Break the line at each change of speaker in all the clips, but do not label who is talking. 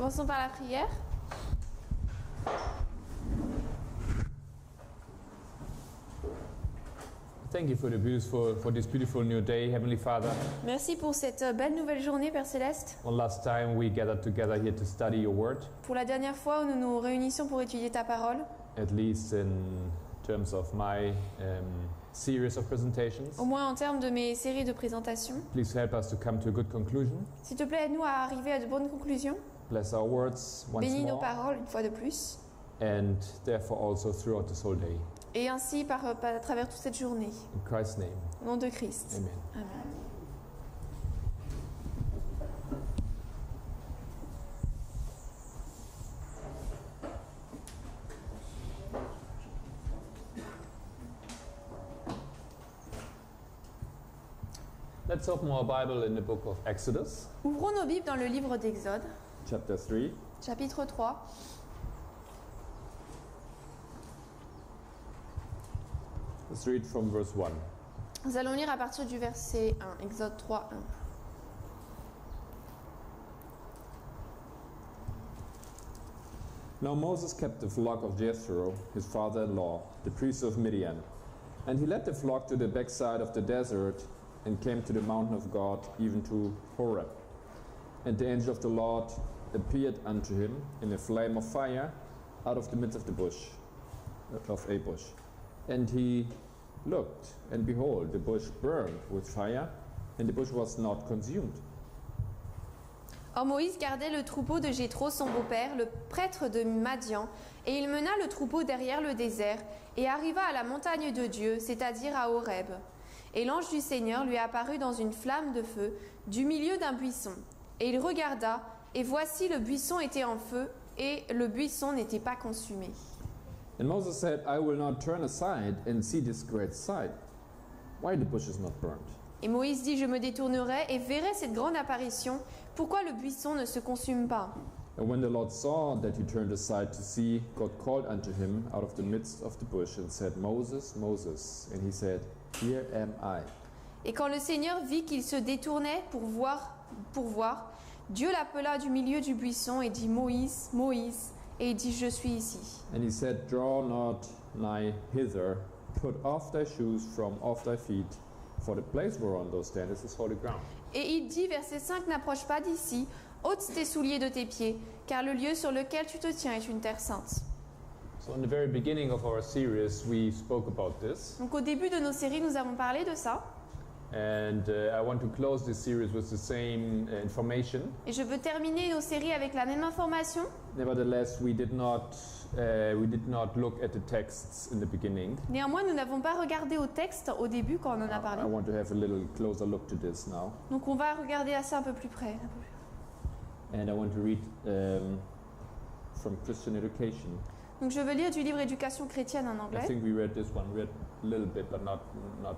Commençons par la prière.
Thank you for this beautiful new day, Heavenly Father.
Merci pour cette belle nouvelle journée, Père Céleste.
One last time we gathered together here to study your word,
Pour la dernière fois où nous nous réunissons pour étudier ta parole,
at least in terms of my series of presentations.
au moins en termes de mes séries de présentations.
Please help us to come to a good conclusion.
S'il te plaît, aide-nous à arriver à de bonnes conclusions.
Bless our words once
Bénis nos
more,
paroles une fois de plus.
and therefore also throughout this whole day.
Et ainsi à travers toute cette journée.
In Christ's name,
Au nom de Christ.
amen.
Amen.
Let's open our Bible in the book of Exodus,
Ouvrons nos Bibles dans le livre d'Exode,
chapter 3.
chapitre 3.
Let's read from verse 1.
Nous allons lire à partir du verset 1, Exode 3, 1.
Now Moses kept the flock of Jethro, his father-in-law, the priest of Midian. And he led the flock to the backside of the desert and came to the mountain of God, even to Horeb. And the angel of the Lord appeared unto him in a flame of fire out of the midst of a bush. And he looked, and behold, the bush burned with fire, and the bush was not consumed.
Or Moïse gardait le troupeau de Jéthro, son beau-père, le prêtre de Madian, et il mena le troupeau derrière le désert, et arriva à la montagne de Dieu, c'est-à-dire à Horeb. Et l'ange du Seigneur lui apparut dans une flamme de feu, du milieu d'un buisson. Et il regarda, et voici le buisson était en feu, et le buisson n'était pas consumé.
And Moses said, I will not turn aside and see this great sight. Why the bush is not burnt?
Et Moïse dit, je me détournerai et verrai cette grande apparition. Pourquoi le buisson ne se consume pas?
And when the Lord saw that he turned aside to see, God called unto him out of the midst of the bush and said, Moses, Moses. And he said, Here am I.
Et quand le Seigneur vit qu'il se détournait pour voir, Dieu l'appela du milieu du buisson et dit, Moïse, Moïse. Et il dit, je suis ici.
And he said, Draw not nigh hither, put off thy shoes from off thy feet, for the place whereon thou standest is holy ground.
Et il dit, verset 5, n'approche pas d'ici, ôte tes souliers de tes pieds, car le lieu sur lequel tu te tiens est une terre sainte.
So in the very beginning of our series, we spoke about this.
Donc au début de nos séries, nous avons parlé de ça.
And I want to close this series with the same information.
Et je veux terminer nos séries avec la même information.
Nevertheless, we did not look at the texts in the beginning.
Néanmoins, nous n'avons pas regardé au texte au début quand on en a
I
parlé.
want to have a little closer look to this now.
Donc on va regarder à ça un peu plus près.
And I want to read from Christian Education.
Donc je veux lire du livre Éducation chrétienne en
I
anglais.
think we read this one, read a little bit, but not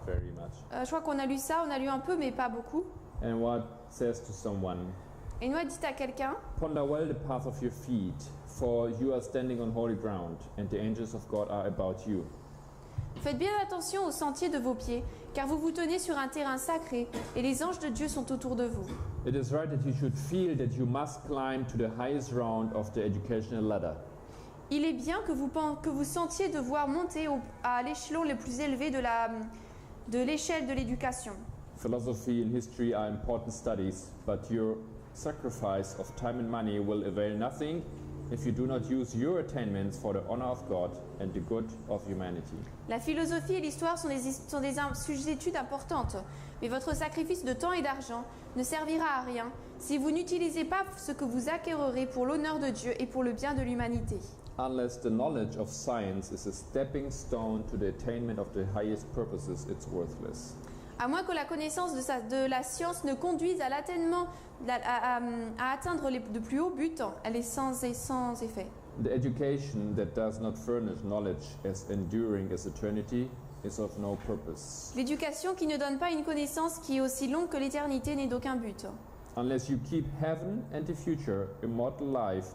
very much.
Je crois qu'on a lu ça, on a lu un peu mais pas beaucoup.
And what says to someone,
Et nous a dit à quelqu'un,
Ponder well the path of your feet, for you are standing on holy ground, and the angels of God are about you.
faites bien attention au sentier de vos pieds, car vous vous tenez sur un terrain sacré, et les anges de Dieu sont autour de vous.
It is right that you should feel that you must climb to the highest round of the educational ladder.
Il est bien que vous sentiez devoir monter à l'échelon le plus élevé de l'échelle de l'éducation.
Philosophy and history are important studies, but your sacrifice of time and money will avail nothing if you do not use your attainments for the honor of God and the good of humanity.
La philosophie et l'histoire sont des études importantes, mais votre sacrifice de temps et d'argent ne servira à rien si vous n'utilisez pas ce que vous acquérerez pour l'honneur de Dieu et pour le bien de l'humanité.
Unless the knowledge of science is a stepping stone to the attainment of the highest purposes, it's worthless.
À moins que la connaissance de la science ne conduise à l'atteindre de plus hauts buts, elle est sans effet.
The education that does not furnish knowledge as enduring as eternity is of no purpose.
L'éducation qui ne donne pas une connaissance qui est aussi longue que l'éternité n'est d'aucun but.
Unless you keep heaven and the future, immortal life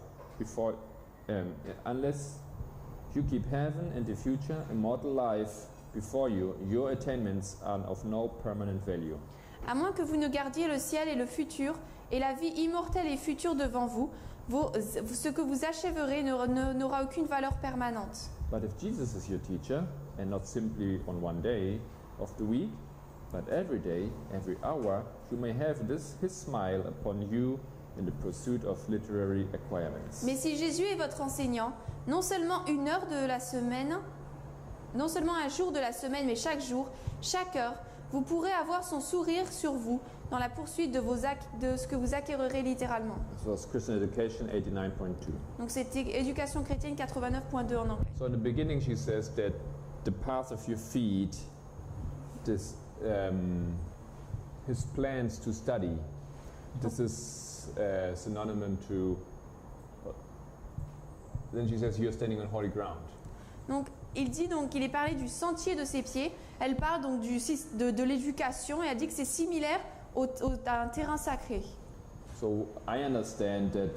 before you, your attainments are of no permanent value.
À moins que vous ne gardiez le ciel et le futur et la vie immortelle et future devant vous, ce que vous achèverez n'aura aucune valeur permanente.
But if Jesus is your teacher, and not simply on one day of the week, but every day, every hour, you may have his smile upon you in the pursuit of literary acquirements.
Mais si Jésus est votre enseignant, non seulement une heure de la semaine, non seulement un jour de la semaine, mais chaque jour, chaque heure, vous pourrez avoir son sourire sur vous dans la poursuite de ce que vous acquérerez littéralement.
This was Christian Education 89.2.
Donc c'était Éducation chrétienne 89.2 en anglais.
So in the beginning she says that the path of your feet, his plans to study, this is synonymous to, then she says you're standing on holy ground.
Donc il est parlé du sentier de ses pieds. Elle parle donc de l'éducation et elle dit que c'est similaire à un terrain sacré.
So I understand that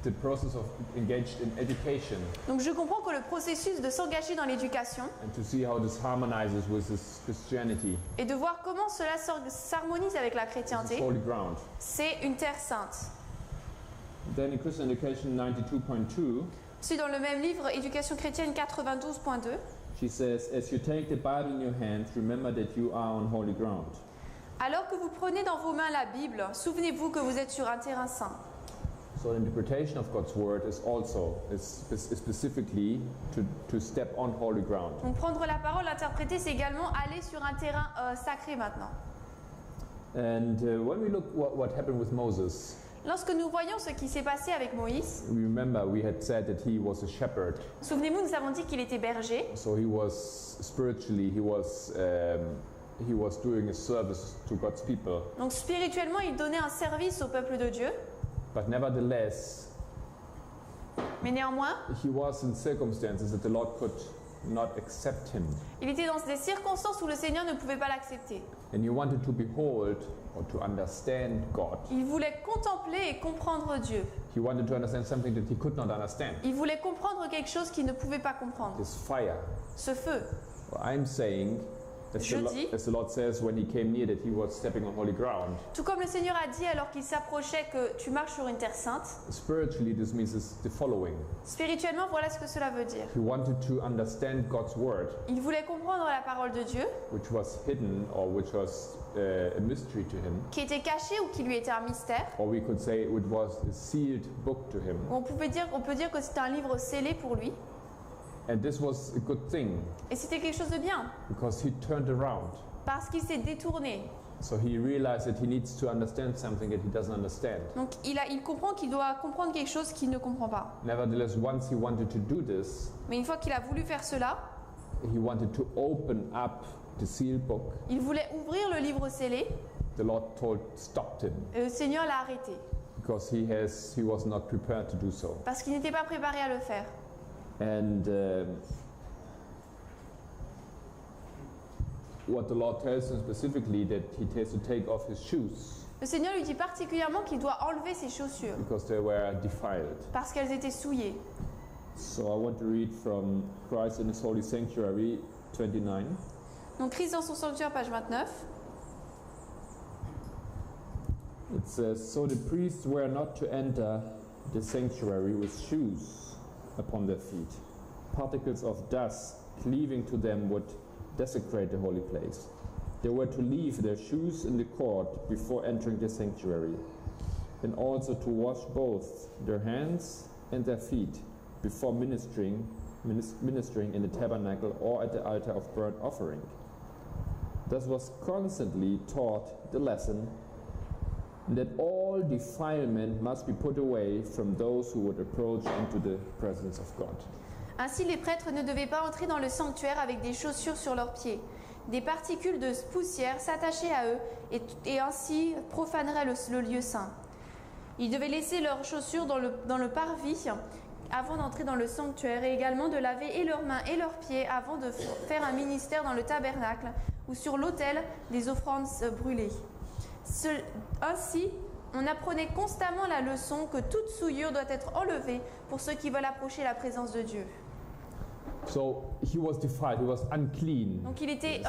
the process of engaged in education
Donc je comprends que le processus de s'engager dans l'éducation
and to see how this harmonizes with this Christianity,
et de voir comment cela s'harmonise avec la
this
chrétienté,
is holy ground.
c'est une terre sainte.
Then in Christian Education 92.2,
C'est dans le même livre Éducation chrétienne 92.2.
she says, as you take the Bible in your hands, remember that you are on holy ground.
Alors que vous prenez dans vos mains la Bible, souvenez-vous que vous êtes sur un terrain saint.
So interpretation of God's word is specifically to step on holy ground.
Donc prendre la parole, l'interpréter, c'est également aller sur un terrain sacré maintenant.
And when we look what happened with Moses,
Lorsque nous voyons ce qui s'est passé avec Moïse,
we remember we had said that he was a shepherd.
souvenez-vous, nous avons dit qu'il était berger.
So he was spiritually, he was doing a service to God's people.
Donc spirituellement, il donnait un service au peuple de Dieu.
But nevertheless,
Mais néanmoins,
he was in circumstances that the Lord could not accept him.
il était dans des circonstances où le Seigneur ne pouvait pas l'accepter.
And he wanted to behold or to understand God.
Il voulait contempler et comprendre Dieu.
He wanted to understand something that he could not understand.
Il voulait comprendre quelque chose qu'il ne pouvait pas comprendre.
This fire.
Ce feu.
Well, I'm saying,
Je dis,
as the Lord says when he came near, that he was stepping on holy ground.
tout comme le Seigneur a dit alors qu'il s'approchait que tu marches sur une terre sainte,
Spiritually, this means the following.
spirituellement, voilà ce que cela veut dire.
He wanted to understand God's word,
Il voulait comprendre la parole de Dieu,
which was hidden or which was a mystery to him.
qui était cachée ou qui lui était un mystère.
Or we could say it was a sealed book to him.
On peut dire que c'était un livre scellé pour lui.
And this was a good thing
Et c'était quelque chose de bien,
because he turned around.
parce qu'il s'est détourné.
So he realized that he needs to understand something that he doesn't understand.
Donc il comprend qu'il doit comprendre quelque chose qu'il ne comprend pas.
Nevertheless, once he wanted to do this,
Mais une fois qu'il a voulu faire cela,
he wanted to open up the sealed book.
il voulait ouvrir le livre scellé,
The Lord stopped him
et le Seigneur l'a arrêté,
because he was not prepared to do so.
parce qu'il n'était pas préparé à le faire.
And what the Lord tells him specifically that he has to take off his shoes
Le Seigneur lui dit particulièrement qu'il doit enlever ses chaussures,
because they were defiled.
parce qu'elles étaient souillées.
So I want to read from Christ in His Holy Sanctuary 29.
Donc Christ dans son sanctuaire, page 29.
It says, so the priests were not to enter the sanctuary with shoes upon their feet. Particles of dust cleaving to them would desecrate the holy place. They were to leave their shoes in the court before entering the sanctuary, and also to wash both their hands and their feet before ministering in the tabernacle or at the altar of burnt offering. Thus was constantly taught the lesson that all defilement must be put away from those who would approach into the presence of God.
Ainsi, les prêtres ne devaient pas entrer dans le sanctuaire avec des chaussures sur leurs pieds. Des particules de poussière s'attachaient à eux et ainsi profaneraient le lieu saint. Ils devaient laisser leurs chaussures dans le parvis avant d'entrer dans le sanctuaire et également de laver et leurs mains et leurs pieds avant de faire un ministère dans le tabernacle ou sur l'autel des offrandes brûlées. Ainsi, on apprenait constamment la leçon que toute souillure doit être enlevée pour ceux qui veulent approcher la présence de Dieu.
So he was defiled, he was unclean.
Donc il n'était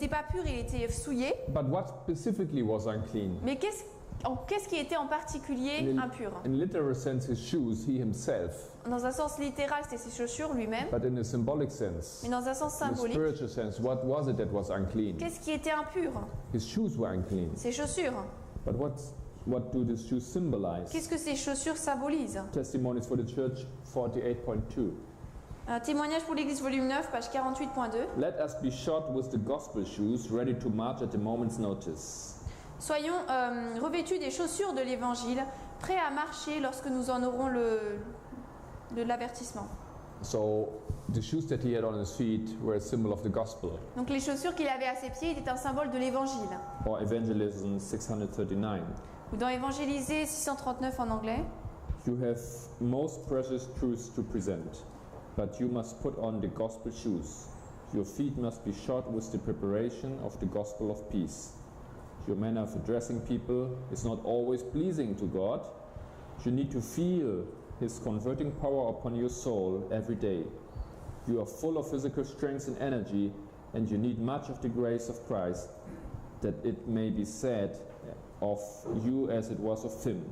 pas pur, il était souillé.
But what specifically was unclean?
Mais qu'est-ce qui était en particulier impur?
In literal sense, his shoes, he himself.
Dans un sens littéral, c'était ses chaussures lui-même.
But in a symbolic sense,
Mais dans un sens
in a
symbolique,
spiritual sense, what was it that was unclean?
qu'est-ce qui était impur?
His shoes were unclean.
Ses chaussures.
But what do these shoes symbolize?
Qu'est-ce que ces chaussures symbolisent?
Testimonies for the Church 48.2.
Un témoignage pour l'Église, volume 9, page 48.2.
Let us be shod with the gospel shoes, ready to march at a moment's notice.
Soyons revêtus des chaussures de l'Évangile, prêts à marcher lorsque nous en aurons l'avertissement.
So the shoes that he had on his feet were a symbol of the gospel.
Donc les chaussures qu'il avait à ses pieds étaient un symbole de l'Évangile.
Or Evangelism 639.
Ou dans Évangéliser 639 en anglais.
You have most precious truths to present, but you must put on the gospel shoes. Your feet must be shod with the preparation of the gospel of peace. Your manner of addressing people is not always pleasing to God. You need to feel His converting power upon your soul every day. You are full of physical strength and energy, and you need much of the grace of Christ, that it may be said of you as it was of Him.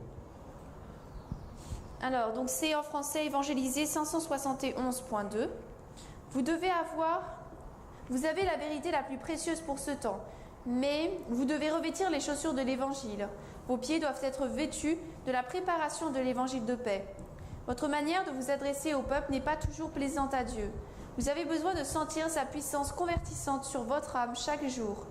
Alors, donc c'est en français Évangéliser 571.2. Vous avez la vérité la plus précieuse pour ce temps, mais vous devez revêtir les chaussures de l'Évangile. Vos pieds doivent être vêtus de la préparation de l'Évangile de paix. Votre manière de vous adresser au peuple n'est pas toujours plaisante à Dieu. Vous avez besoin de sentir sa puissance convertissante sur votre âme chaque jour.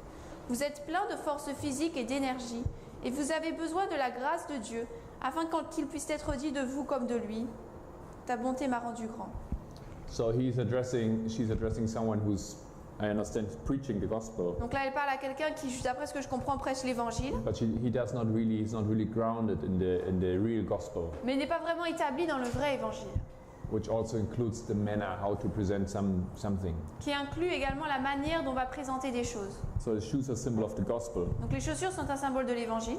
Vous êtes plein de force physique et d'énergie, et vous avez besoin de la grâce de Dieu, afin qu'il puisse être dit de vous comme de lui. Ta bonté m'a rendu grand.
So she's addressing someone who's, I understand, preaching the gospel.
Donc là, elle parle à quelqu'un qui, juste après ce que je comprends, prêche l'Évangile.
But he's not really grounded in the real gospel.
Mais il n'est pas vraiment établi dans le vrai Évangile.
Which also includes the manner how to present something.
Qui inclut également la manière dont on va présenter des choses.
So the shoes are symbol of the gospel.
Donc les chaussures sont un symbole de l'Évangile.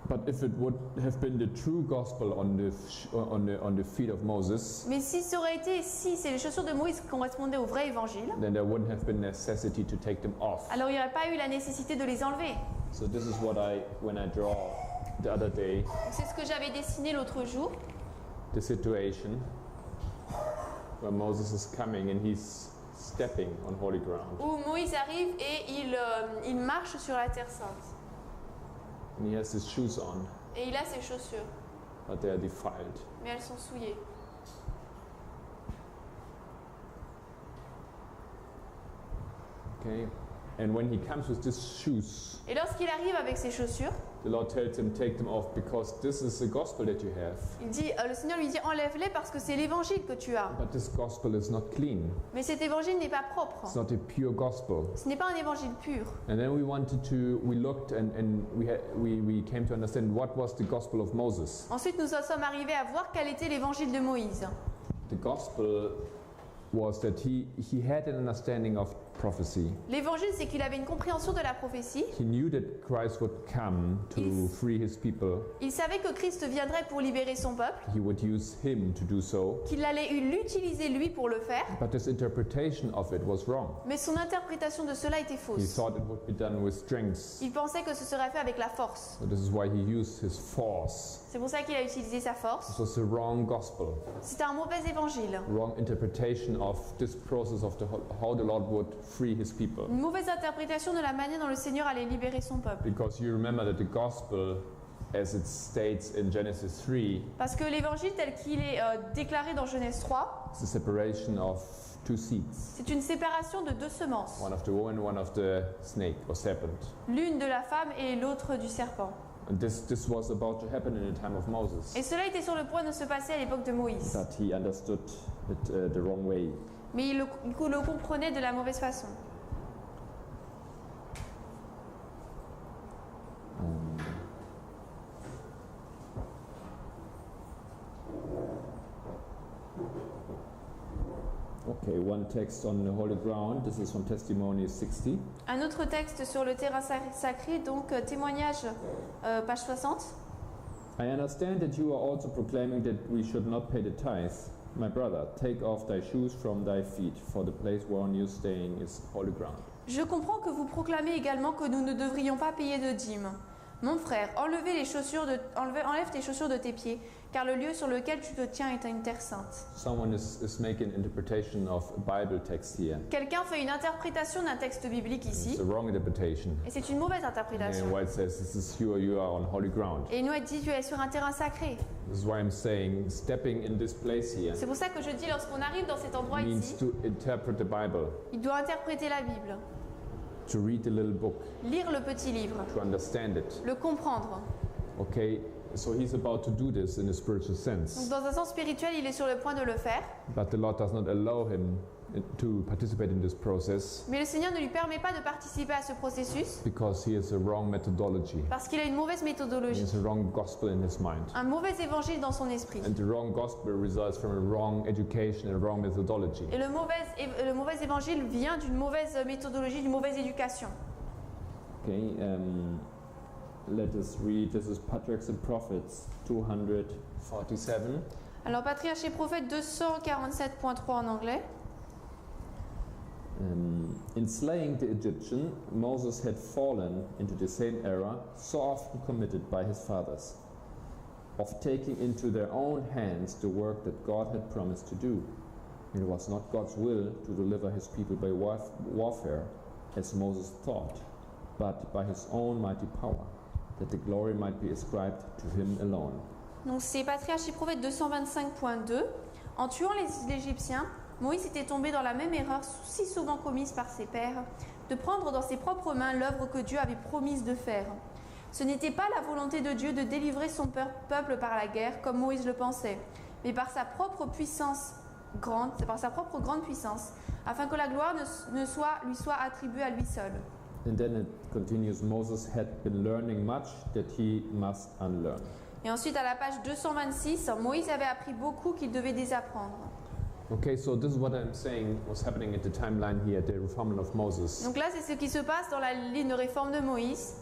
But if it would have been the true gospel on the feet of Moses,
mais si c'est les chaussures de Moïse qui correspondaient au vrai Évangile,
then there wouldn't have been necessity to take them off.
Alors il n'y aurait pas eu la nécessité de les enlever.
So this is when I draw the other day.
C'est ce que j'avais dessiné l'autre jour.
The situation where Moses is coming and he's stepping on holy ground.
Où Moïse arrive et il marche sur la terre sainte.
And he has his shoes on.
Et il a ses chaussures.
But they are defiled.
Mais elles sont souillées.
Okay. And when he comes with these shoes,
et lorsqu'il arrive avec ses chaussures,
the Lord tells him, take them off because this is the gospel that you have.
Le Seigneur lui dit, enlève-les parce que c'est l'évangile que tu as.
But this gospel is not clean.
Mais cet évangile n'est pas propre.
It's not a pure gospel.
Ce n'est pas un évangile pur.
And then we looked and we came to understand what was the gospel of Moses.
Ensuite, nous en sommes arrivés à voir quel était l'évangile de Moïse.
The gospel was that he had an understanding of prophecy.
L'évangile, c'est qu'il avait une compréhension de la prophétie.
He knew that Christ would come to free his people.
Il savait que Christ viendrait pour libérer son peuple.
He would use him to do so.
Qu'il allait l'utiliser lui pour le faire.
But his interpretation of it was wrong.
Mais son interprétation de cela était fausse.
He thought it would be done with strength.
Il pensait que ce serait fait avec la force.
So this is why he used his force.
C'est pour ça qu'il a utilisé sa force.
This was the wrong gospel.
C'était un mauvais évangile.
Wrong interpretation of this process of how the Lord would free his people.
Une mauvaise interprétation de la manière dont le Seigneur allait libérer son peuple.
Because you remember that the gospel, as it states in Genesis 3,
parce que l'évangile tel qu'il est déclaré dans Genèse 3,
it's a separation of two seeds.
C'est une séparation de deux semences.
One of the woman, one of the snake or serpent.
L'une de la femme et l'autre du serpent.
And this was about to happen in the time of Moses.
Et cela était sur le point de se passer à l'époque de Moïse.
But he understood it the wrong way.
Mais il le comprenait de la mauvaise façon.
Okay, one text on the holy ground. This is from Testimony 60.
Un autre texte sur le terrain sacré, donc témoignage, page 60.
I understand that you are also proclaiming that we should not pay the tithe, My brother, take off thy shoes from thy feet, for the place whereon you are staying is holy ground.
Je comprends que vous proclamez également que nous ne devrions pas payer de dîmes. Mon frère, enlève tes chaussures de tes pieds, car le lieu sur lequel tu te tiens est une terre sainte.
Someone is making interpretation of a Bible text here.
Quelqu'un fait une interprétation d'un texte biblique ici,
It's a wrong interpretation.
et c'est une mauvaise interprétation.
And why it says this is you are on holy ground.
Et nous, elle dit, tu es sur un terrain sacré.
This is why I'm saying stepping in this place here
C'est pour ça que je dis, lorsqu'on arrive dans cet endroit
means
ici,
to interpret the Bible,
il doit interpréter la Bible,
to read the little book,
lire le petit livre,
to understand it.
le comprendre.
Okay, so he's about to do this in a spiritual
Donc
sense,
dans un sens spirituel, il est sur le point de le faire,
but the Lord does not allow him to participate in this process
mais le Seigneur ne lui permet pas de participer à ce processus
because he has a wrong methodology.
parce qu'il a une mauvaise
He
méthodologie,
has a wrong gospel in his mind.
un mauvais évangile dans son esprit.
And the wrong gospel results from a wrong education and a wrong methodology.
Et le mauvais évangile vient d'une mauvaise méthodologie, d'une mauvaise éducation.
Okay, let us read. This is Patriarchs and Prophets 247.
Alors Patriarche et Prophète 247.3 en anglais.
In slaying the Egyptian, Moses had fallen into the same error so often committed by his fathers, of taking into their own hands the work that God had promised to do. It was not God's will to deliver his people by warfare, as Moses thought, but by his own mighty power, that the glory might be ascribed to him alone.
Donc c'est Patriarche et Prophète 225.2. En tuant les Égyptiens, Moïse était tombé dans la même erreur si souvent commise par ses pères, de prendre dans ses propres mains l'œuvre que Dieu avait promise de faire. Ce n'était pas la volonté de Dieu de délivrer son peuple par la guerre, comme Moïse le pensait, mais par sa propre puissance grande, par sa propre grande puissance, afin que la gloire lui soit attribuée à lui seul.
And then it continues, Moses had been learning much that he must unlearn.
Et ensuite, à la page 226, Moïse avait appris beaucoup qu'il devait désapprendre.
Okay, so this is what I'm saying was happening at the timeline here, the reformation of Moses.
Donc là, c'est ce qui se passe dans la ligne de réforme de Moïse.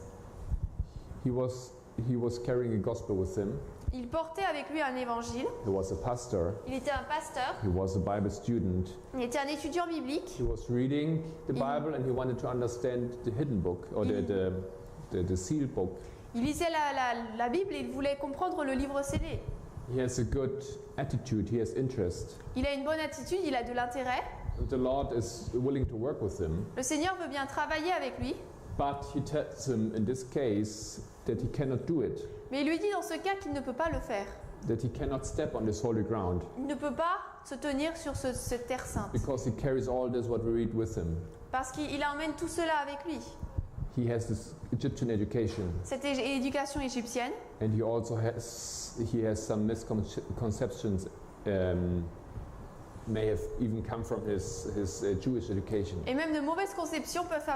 He was carrying a gospel with him.
Il portait avec lui un évangile.
He was a pastor.
Il était un pasteur.
He was a Bible student.
Il était un étudiant biblique.
He was reading the Bible and he wanted to understand the hidden book or the sealed book.
Il lisait la Bible et il voulait comprendre le livre scellé.
He has a good attitude, he has interest.
Il a une bonne attitude, il a de l'intérêt.
And the Lord is willing to work with him.
Le Seigneur veut bien travailler avec lui.
But he tells him in this case that he cannot do it.
Mais il lui dit dans ce cas qu'il ne peut pas le faire.
That he cannot step on this holy ground.
Il ne peut pas se tenir sur cette terre sainte.
Because he carries all this what we read with him.
Parce qu'il emmène tout cela avec lui.
He has this Egyptian education.
Cette éducation égyptienne.
And he also has some misconceptions may have even come from his Jewish education.
Et même de mauvaises conceptions peuvent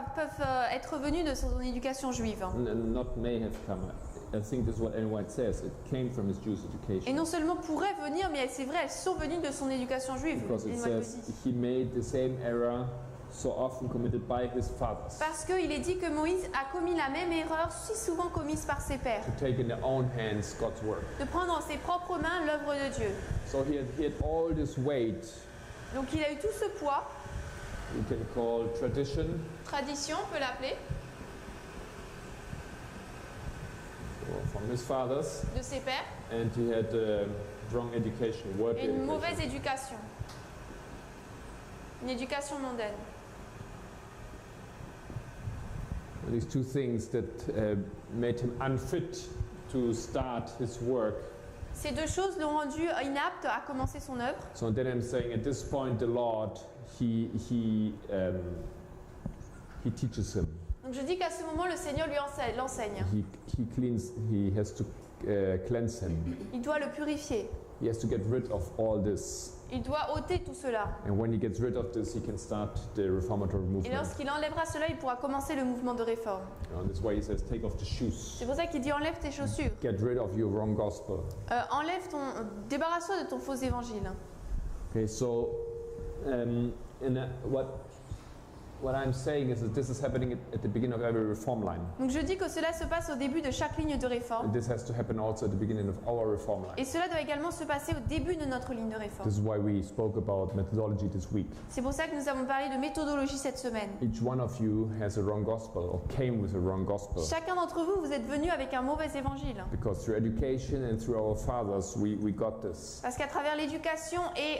être venues de son éducation juive.
Not may have come. I think this is what Ellen White says. It came from his Jewish education.
Et non seulement pourraient venir, mais c'est vrai, elles sont venues de son éducation juive.
Because it says he made the same error so often committed by his fathers.
Parce qu'il est dit que Moïse a commis la même erreur si souvent commise par ses pères.
To take in their own hands God's work.
De prendre en ses propres mains l'œuvre de Dieu.
So he had all this weight.
Donc il a eu tout ce poids.
We can call tradition.
Tradition, on peut l'appeler.
From his fathers.
De ses pères.
And he had wrong education, worldly
Et une
education.
mauvaise éducation. Une éducation mondaine.
These two things that made him unfit to start his work.
Ces deux choses l'ont rendu inapte à commencer son œuvre.
So then I'm saying at this point the Lord he teaches him.
Donc je dis qu'à ce moment le Seigneur lui l'enseigne.
He has to cleanse him.
Il doit le purifier.
He has to get rid of all this.
Il doit ôter tout cela.
And when he gets rid of this, he can start the reformatory movement.
Et lorsqu'il enlèvera cela, il pourra commencer le mouvement de réforme.
And that's why he says, take off the shoes.
C'est pour ça qu'il dit enlève tes chaussures.
Get rid of your wrong gospel.
Débarrasse-toi de ton faux évangile.
Okay, so what I'm saying is that this is happening at the beginning of every reform line.
Donc je dis que cela se passe au début de chaque ligne de réforme.
And this has to happen also at the beginning of our reform line.
Et cela doit également se passer au début de notre ligne de réforme.
This is why we spoke about methodology this week.
C'est pour ça que nous avons parlé de méthodologie cette semaine.
Each one of you has a wrong gospel or came with a wrong gospel.
Chacun d'entre vous, vous êtes venu avec un mauvais évangile.
Because through education and through our fathers, we got this.
Parce qu'à travers l'éducation et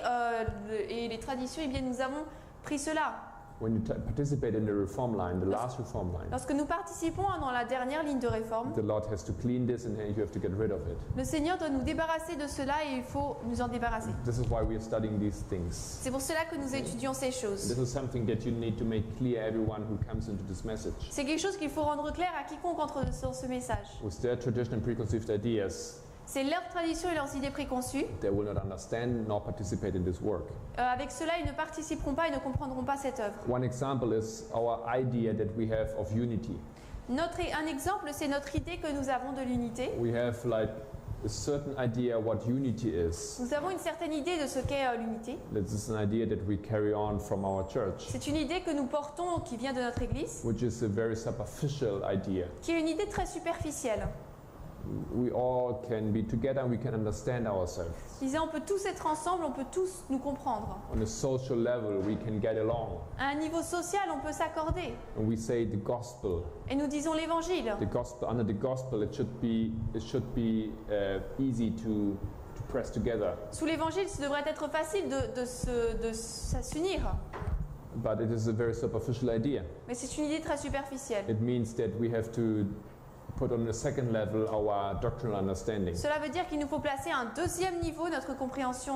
les traditions, eh bien, nous avons pris cela.
When you participate in the reform line, the last reform line,
Lorsque nous participons dans la dernière ligne de réforme,
the Lord has to clean this and you have to get rid of it.
le Seigneur doit nous débarrasser de cela et il faut nous en débarrasser.
This is why we are studying these things.
C'est pour cela que nous étudions ces choses.
This is something that you need to make clear everyone who comes into this message.
C'est quelque chose qu'il faut rendre clair à quiconque entre dans ce message.
With their tradition and preconceived ideas,
C'est leurs traditions et leurs idées préconçues.
they will not understand nor participate in this work.
Avec cela, ils ne participeront pas et ne comprendront pas cette œuvre.
One example is our idea that we have of unity.
Un exemple, c'est notre idée que nous avons de l'unité.
We have like a certain idea what unity is.
Nous avons une certaine idée de ce qu'est l'unité.
This is an idea that we carry on from our church,
C'est une idée que nous portons qui vient de notre Église,
which is a very superficial idea.
qui est une idée très superficielle.
We all can be together and we can understand ourselves.
Je disais, on peut tous être ensemble, on peut tous nous comprendre.
On a social level, we can get along.
À un niveau social, on peut s'accorder.
And we say the gospel.
Et nous disons l'Évangile.
The gospel, under the gospel, it should be easy to press together.
Sous l'Évangile, ça devrait être facile de s'unir.
But it is a very superficial idea.
Mais c'est une idée très superficielle.
It means that we have to put on a second level our doctrinal understanding.
Cela veut dire qu'il nous faut placer à un deuxième niveau notre compréhension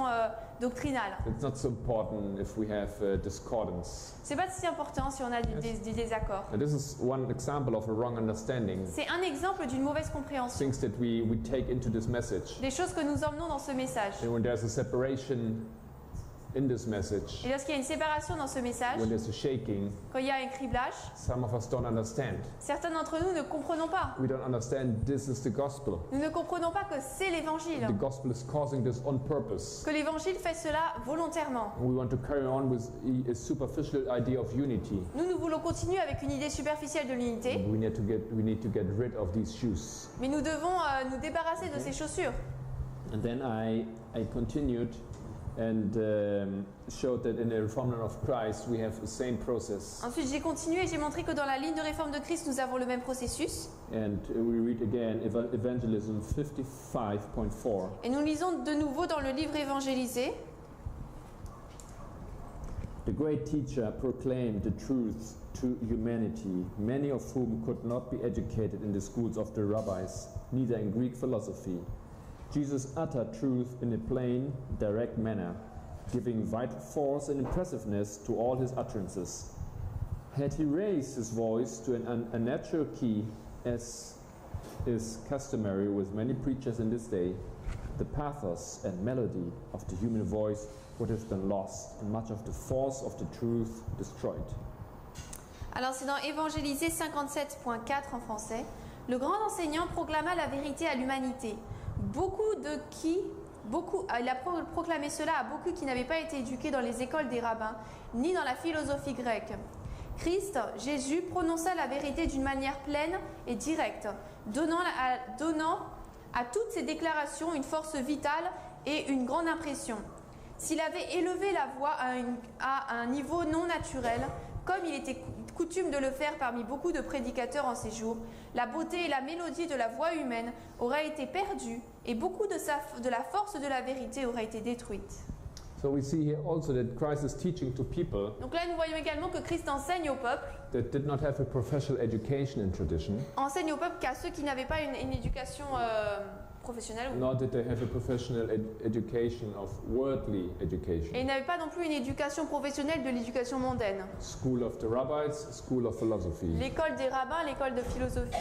doctrinale.
It's not so important if we have discordance.
C'est pas si important si on a des désaccords.
And this is one example of a wrong understanding.
C'est un exemple d'une mauvaise compréhension.
Things that we take into this message.
Des choses que nous emmenons dans ce message.
And when there's a separation in this message,
Et lorsqu'il y a une séparation dans ce message,
when there's a shaking,
quand il y a un criblage,
some of us don't understand.
certains d'entre nous ne comprenons pas.
We don't understand this is the gospel.
Nous ne comprenons pas que c'est l'évangile.
The gospel is causing this on purpose.
Que l'évangile fait cela volontairement.
We want to carry on with a superficial idea of unity.
Nous voulons continuer avec une idée superficielle de l'unité,
We need to get rid of these shoes.
mais nous devons nous débarrasser de ces chaussures.
And then I continued and showed that in the Reformed of Christ we have the same process.
Ensuite, j'ai continué et j'ai montré que dans la ligne de réforme de Christ, nous avons le même processus.
And we read again Evangelism 55.4.
Et nous lisons de nouveau dans le livre évangélisé.
The great teacher proclaimed the truth to humanity, many of whom could not be educated in the schools of the rabbis, neither in Greek philosophy. Jesus uttered truth in a plain, direct manner, giving vital force and impressiveness to all his utterances. Had he raised his voice to an unnatural key, as is customary with many preachers in this day, the pathos and melody of the human voice would have been lost and much of the force of the truth destroyed.
Alors c'est dans Évangélisé 57.4 en français. Le grand enseignant proclama la vérité à l'humanité. Il a proclamé cela à beaucoup qui n'avaient pas été éduqués dans les écoles des rabbins, ni dans la philosophie grecque. Christ, Jésus, prononça la vérité d'une manière pleine et directe, donnant à toutes ses déclarations une force vitale et une grande impression. S'il avait élevé la voix à un niveau non naturel, comme il était coutume de le faire parmi beaucoup de prédicateurs en ces jours, la beauté et la mélodie de la voix humaine auraient été perdues et beaucoup de la force de la vérité aurait été détruite.
So we see here also that Christ is teaching to people
Donc là, nous voyons également que Christ enseigne au peuple,
that did not have a professional education and tradition,
qu'à ceux qui n'avaient pas une éducation professionnelle,
nor did they have a professional education of worldly education.
et ils n'avaient pas non plus une éducation professionnelle de l'éducation mondaine.
School of the rabbis, school of philosophy.
L'école des rabbins, l'école de philosophie.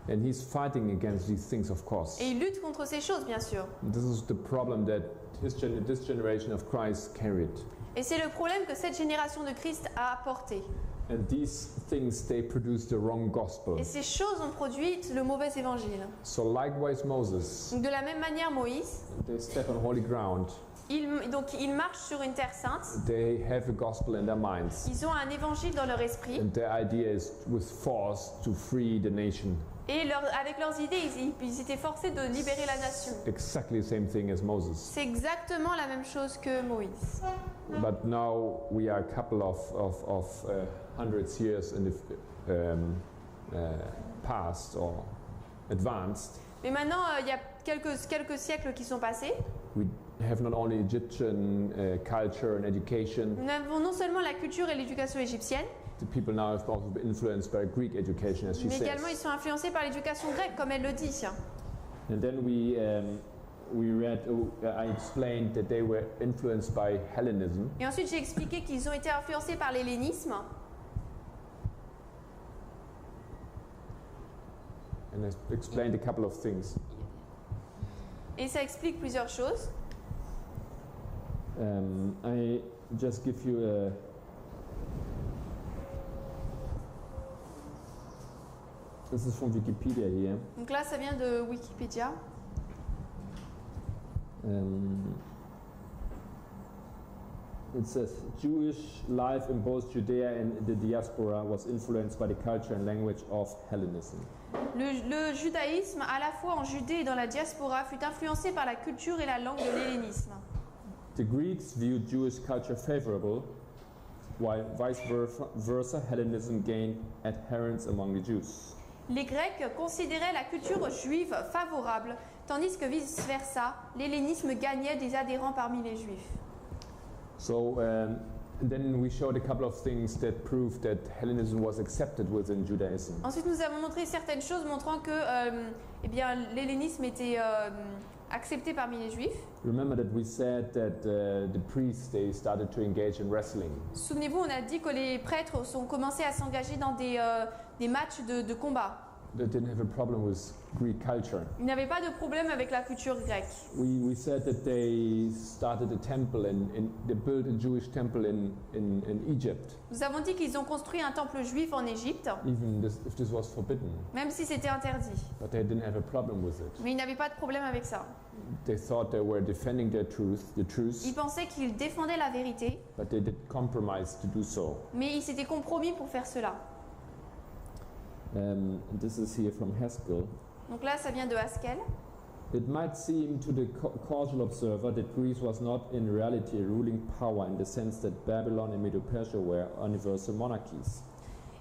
And he's fighting against these things, of course.
Et il lutte contre ces choses, bien sûr.
This is the problem that this generation of Christ carried.
Et c'est le problème que cette génération de Christ a apporté.
And these things, they produce the wrong gospel.
Et ces choses ont produit le mauvais évangile.
So likewise Moses,
Donc de la même manière, Moïse,
they step on holy ground.
Donc ils marchent sur une terre sainte,
they have a gospel in their minds.
ils ont un évangile dans leur esprit,
And their idea is with force to free the nation.
et avec leurs idées, ils étaient forcés de libérer la nation.
Exactly the same thing as Moses.
C'est exactement la même chose que Moïse.
But now we are a couple of hundreds years in the past or advanced.
Mais maintenant, il y a quelques siècles qui sont passés.
We have not only Egyptian culture and education.
Nous avons non seulement la culture et l'éducation égyptienne,
The people now have also been influenced by Greek education, as she
mais également ils
says.
sont influencés par l'éducation grecque, comme elle le dit.
And then we read. I explained that they were influenced by Hellenism.
Et ensuite, j'ai expliqué qu'ils ont été influencés par l'hellénisme.
And I explained a couple of things.
Et ça explique plusieurs choses.
I just give you a. This is from Wikipedia here.
Donc là, ça vient de Wikipédia.
It says Jewish life in both Judea and the diaspora was influenced by the culture and language of Hellenism.
Le judaïsme, à la fois en Judée et dans la diaspora, fut influencé par la culture et la langue de l'hellénisme.
The Greeks viewed Jewish culture favorable, while vice versa, Hellenism gained adherents among the Jews.
Les Grecs considéraient la culture juive favorable, tandis que vice-versa, l'hellénisme gagnait des adhérents parmi les Juifs.
So then we showed a couple of things that proved that Hellenism was accepted within Judaism.
Ensuite, nous avons montré certaines choses montrant que eh bien, l'hellénisme était accepté parmi les Juifs.
Remember that we said that the priests, they started to engage in wrestling.
Souvenez-vous, on a dit que les prêtres ont commencé à s'engager dans des matchs de combat.
They didn't have a problem with Greek culture.
Ils n'avaient pas de problème avec la culture grecque.
We said that they started a temple they built a Jewish temple in Egypt,
Nous avons dit qu'ils ont construit un temple juif en Égypte,
even if this was forbidden.
même si c'était interdit.
But they didn't have a problem with it.
Mais ils n'avaient pas de problème avec ça.
They thought they were defending the truth,
Ils pensaient qu'ils défendaient la vérité,
but they did compromise to do so.
mais ils s'étaient compromis pour faire cela.
This is here from Haskell.
Donc là, ça vient de Haskell.
It might seem to the casual observer that Greece was not in reality a ruling power in the sense that Babylon and Medo-Persia were universal monarchies.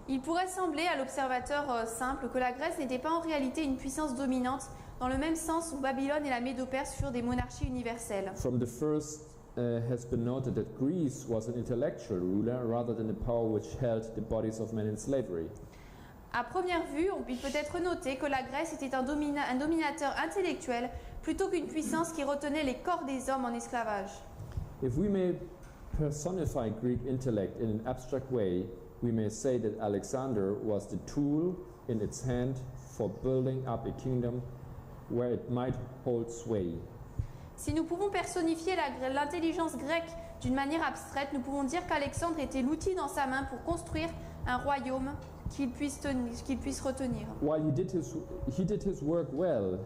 Il pourrait sembler à l'observateur simple que la Grèce n'était pas en réalité une puissance dominante, dans le même sens où Babylone et la Médo-Perse furent des monarchies universelles.
From the first has been noted that Greece was an intellectual ruler rather than a power which held the bodies of men in slavery.
À première vue, il peut être noté que la Grèce était un dominateur intellectuel plutôt qu'une puissance qui retenait les corps des hommes en esclavage.
If we may personify Greek intellect in an abstract way, we may say that Alexander was the tool in its hand for building up a kingdom where it might hold sway.
Si nous pouvons personnifier l'intelligence grecque d'une manière abstraite, nous pouvons dire qu'Alexandre était l'outil dans sa main pour construire un royaume qu'il puisse retenir.
While he did his work well,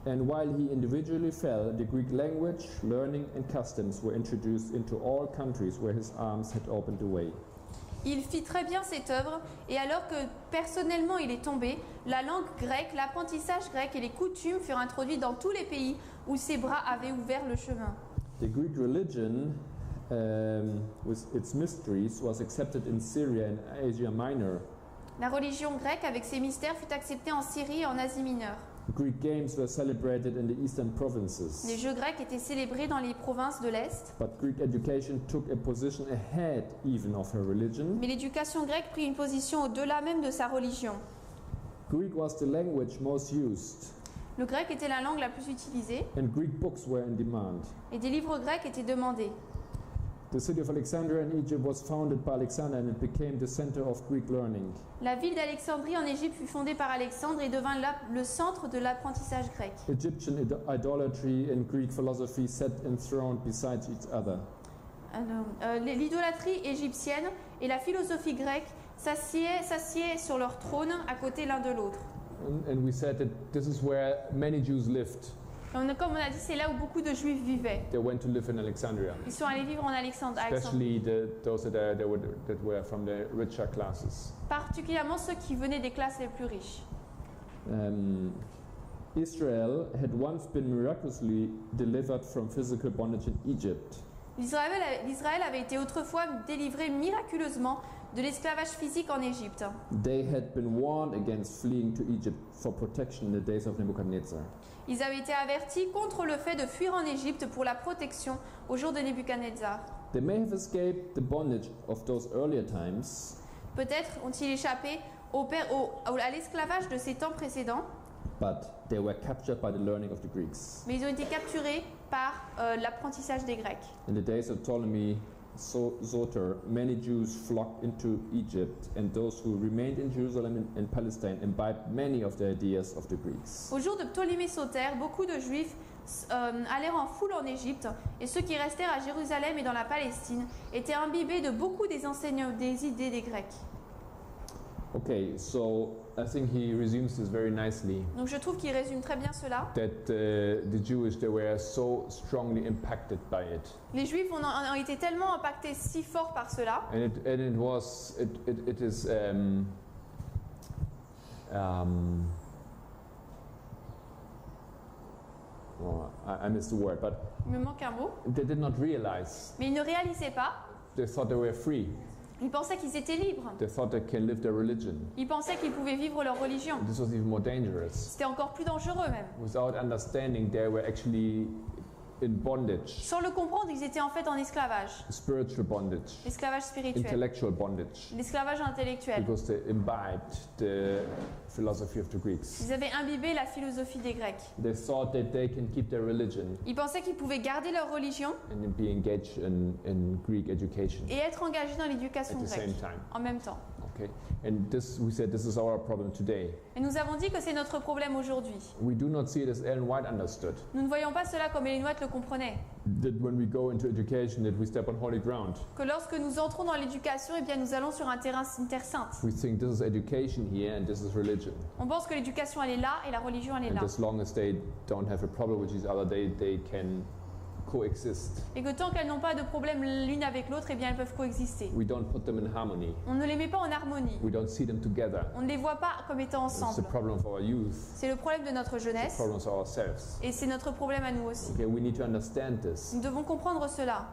and while he individually fell, the Greek language, learning and customs were introduced into all countries where his arms had opened the way.
Il fit très bien cette œuvre, et alors que personnellement il est tombé, la langue grecque, l'apprentissage grec et les coutumes furent introduits dans tous les pays où ses bras avaient ouvert le chemin.
The Greek religion, with its mysteries, was accepted in Syria and Asia Minor.
La religion grecque avec ses mystères fut acceptée en Syrie et en Asie mineure.
Greek games were celebrated in the eastern provinces.
Les jeux grecs étaient célébrés dans les provinces de l'Est,
But Greek education took a position ahead even of her religion.
mais l'éducation grecque prit une position au-delà même de sa religion.
Greek was the language most used,
Le grec était la langue la plus utilisée,
and Greek books were in demand.
et des livres grecs étaient demandés.
The city of Alexandria in Egypt was founded by Alexander and it became the center of Greek learning.
La ville d'Alexandrie en Égypte fut fondée par Alexandre et devint le centre de l'apprentissage grec.
Egyptian idolatry and Greek philosophy sat enthroned beside each other.
L'idolâtrie égyptienne et la philosophie grecque s'assied sur leur trône à côté l'un de l'autre.
And we said that this is where many Jews lived.
Comme on a dit, c'est là où beaucoup de Juifs vivaient.
They went to live in Alexandria,
Ils sont allés vivre en Alexandrie,
especially those that were from the richer classes.
particulièrement ceux qui venaient des classes les plus riches.
Israel had once been miraculously delivered from physical bondage in Egypt.
L'Israël avait été autrefois délivré miraculeusement de l'esclavage physique en Égypte.
They had been warned against fleeing to Egypt for protection in the days of Nebuchadnezzar.
Ils avaient été avertis contre le fait de fuir en Égypte pour la protection au jour de Nebuchadnezzar.
They may have escaped the bondage of those earlier times,
Peut-être ont-ils échappé à l'esclavage de ces temps précédents,
but they were captured by the learning of the Greeks.
mais ils ont été capturés par l'apprentissage des Grecs.
In the days of Ptolemy Soter, many Jews flocked into Egypt, and those who remained in Jerusalem and Palestine imbibed many of the ideas of the Greeks.
Au jour de Ptolémée Soter, beaucoup de Juifs allèrent en foule en Égypte, et ceux qui restèrent à Jérusalem et dans la Palestine étaient imbibés de beaucoup des enseignements, des idées des Grecs.
Okay, so I think he resumes this very nicely.
Donc je trouve qu'il résume très bien cela.
That the Jewish, they were so strongly impacted by it,
Les Juifs ont été tellement impactés si fort par cela,
and it is oh, I missed the word, but
il me manque un mot,
they did not realize.
mais ils ne réalisaient pas.
They thought they were free.
Ils pensaient qu'ils étaient libres.
They thought they can live their religion.
Ils pensaient qu'ils pouvaient vivre leur religion.
This was even more dangerous.
C'était encore plus dangereux même.
Without understanding, they were actually in bondage,
Sans le comprendre, ils étaient en fait en esclavage.
spiritual bondage,
L'esclavage spirituel,
intellectual bondage,
l'esclavage intellectuel.
because they imbibed the philosophy of the Greeks.
Ils avaient imbibé la philosophie des Grecs.
They thought that they can keep their religion
Ils pensaient qu'ils pouvaient garder leur religion
and be engaged in Greek education
et être engagés dans l'éducation
at the same
grecque
time.
en même temps.
Okay, and we said this is our problem today.
Et nous avons dit que c'est notre problème aujourd'hui.
We do not see it as Ellen White understood.
Nous ne voyons pas cela comme Ellen White le comprenait.
That when we go into education, that we step on holy ground.
Que lorsque nous entrons dans l'éducation, eh bien nous allons sur un terrain intersainte.
We think this is education here and this is religion.
On pense que l'éducation elle est là et la religion elle est là.
And as long as they don't have a problem with each other, they can coexist.
Et que tant qu'elles n'ont pas de problème l'une avec l'autre, eh bien elles peuvent coexister.
We don't put them in harmony.
On ne les met pas en harmonie.
We don't see them together.
On ne les voit pas comme étant
It's
ensemble.
the problem of our youth.
C'est le problème de notre
It's the
jeunesse
problem of ourselves.
et c'est notre problème à nous aussi.
Okay, we need to understand this.
Nous devons comprendre cela.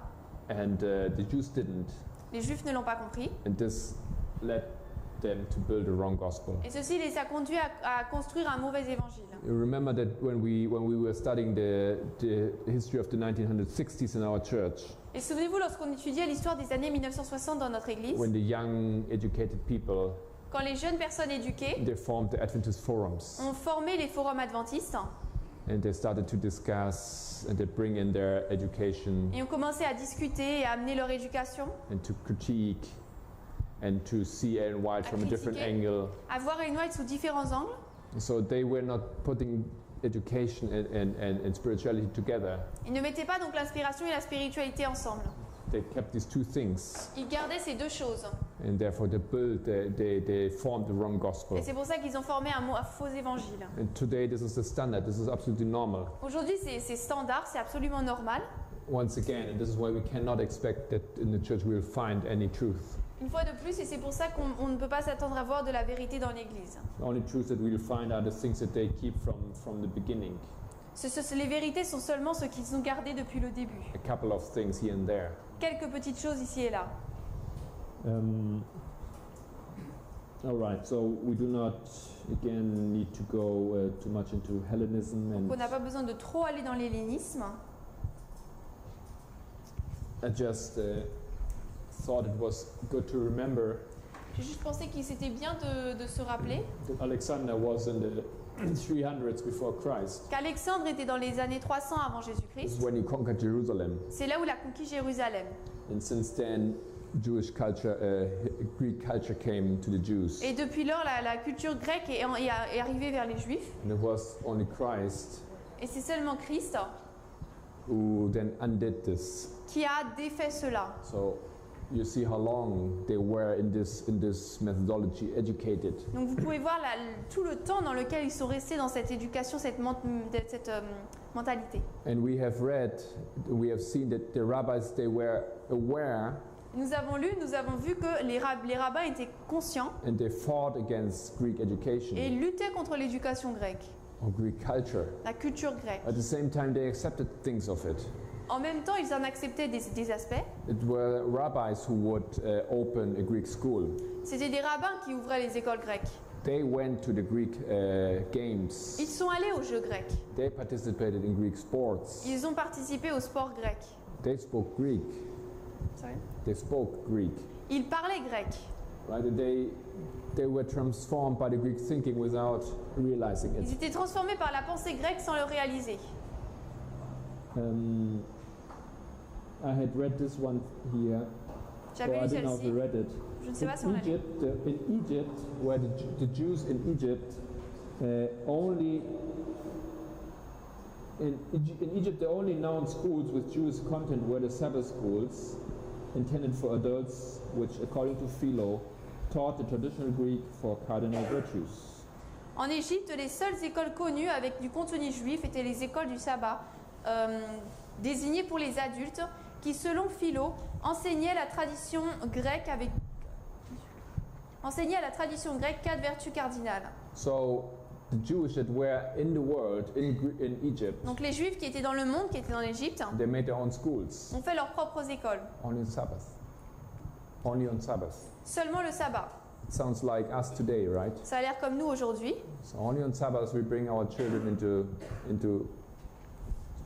And the Jews didn't.
Les Juifs ne l'ont pas compris.
And this led them to build a wrong gospel.
Et ceci les a conduits à construire un mauvais évangile.
You remember that when we were studying the history of the 1960s in our church,
Et souvenez-vous, lorsqu'on étudiait l'histoire des années 1960 dans notre église,
when the young educated people,
quand les jeunes personnes éduquées
they formed the Adventist forums,
ont formé les forums adventistes
and they started to discuss and they bring in their education
et ont commencé à discuter et à amener leur éducation,
and to critique and to see Ellen White from a different
critiquer.
angle.
à voir Ellen White sous différents angles.
So they were not putting education and spirituality together.
Ils ne mettaient pas donc l'inspiration et la spiritualité ensemble.
They kept these two things,
Ils gardaient ces deux choses.
and therefore they formed the wrong gospel.
Et c'est pour ça qu'ils ont formé un faux évangile.
And today this is the standard. This is absolutely normal.
Aujourd'hui, c'est standard, c'est absolument normal.
Once again, and this is why we cannot expect that in the church we will find any truth.
Une fois de plus, et c'est pour ça qu'on ne peut pas s'attendre à voir de la vérité dans l'Église.
The only truth that we'll find are the things that they keep from the beginning.
Les vérités sont seulement ce qu'ils ont gardé depuis le début.
A couple of things here and there.
Quelques petites choses ici et là.
All right, so we do not again need to go too much into Hellenism,
On
and
n'a pas besoin de trop aller dans l'hellénisme.
I just thought it was good to remember
J'ai juste pensé qu'il c'était bien de se rappeler
that Alexander was in the 300s before Christ.
qu'Alexandre était dans les années 300 avant
This
Jésus-Christ.
is when he conquered Jerusalem,
C'est là où il a conquis Jérusalem.
and since then, Jewish culture, Greek culture came to the Jews,
Et depuis lors, la culture grecque est arrivée vers les Juifs.
and it was only Christ
Et c'est seulement Christ
who then undid this.
qui a défait cela.
So you see how long they were in this methodology educated.
Donc vous pouvez voir tout le temps dans lequel ils sont restés dans cette éducation, cette mentalité.
And we have seen that the rabbis, they were aware
Nous avons lu, nous avons vu que les rabbins étaient conscients
and they fought against Greek education
et luttaient contre l'éducation grecque,
or Greek culture.
la culture grecque.
At the same time, they accepted things of it.
En même temps, ils en acceptaient des aspects.
It were rabbis who would open a Greek school.
C'était des rabbins qui ouvraient les écoles grecques.
They went to the Greek games.
Ils sont allés aux Jeux grecs.
They participated in Greek sports.
Ils ont participé au sport grec.
They spoke Greek.
Sorry.
They spoke Greek.
Ils parlaient grec.
Right? And they were transformed by the Greek thinking without realizing
Ils
it.
étaient transformés par la pensée grecque sans le réaliser.
I had read this one here.
J'avais
I
lu
didn't know if
celle-ci.
you read it.
Je ne sais pas si on l'a lu.
In Egypt, where the Jews in Egypt only in Egypt, the only known schools with Jewish content were the Sabbath schools, intended for adults, which, according to Philo, taught the traditional Greek for cardinal virtues.
En Égypte, les seules écoles connues avec du contenu juif étaient les écoles du sabbat, désignées pour les adultes, qui, selon Philo, enseignaient la tradition grecque quatre vertus cardinales.
So, the Jews that were in the world, in Egypt,
Donc les Juifs qui étaient dans le monde, qui étaient dans l'Égypte,
they made their own schools,
ont fait leurs propres écoles.
only on Sabbath. Only on Sabbath.
Seulement le sabbat.
It sounds like us today, right?
Ça a l'air comme nous aujourd'hui.
So only on Sabbath we bring our children into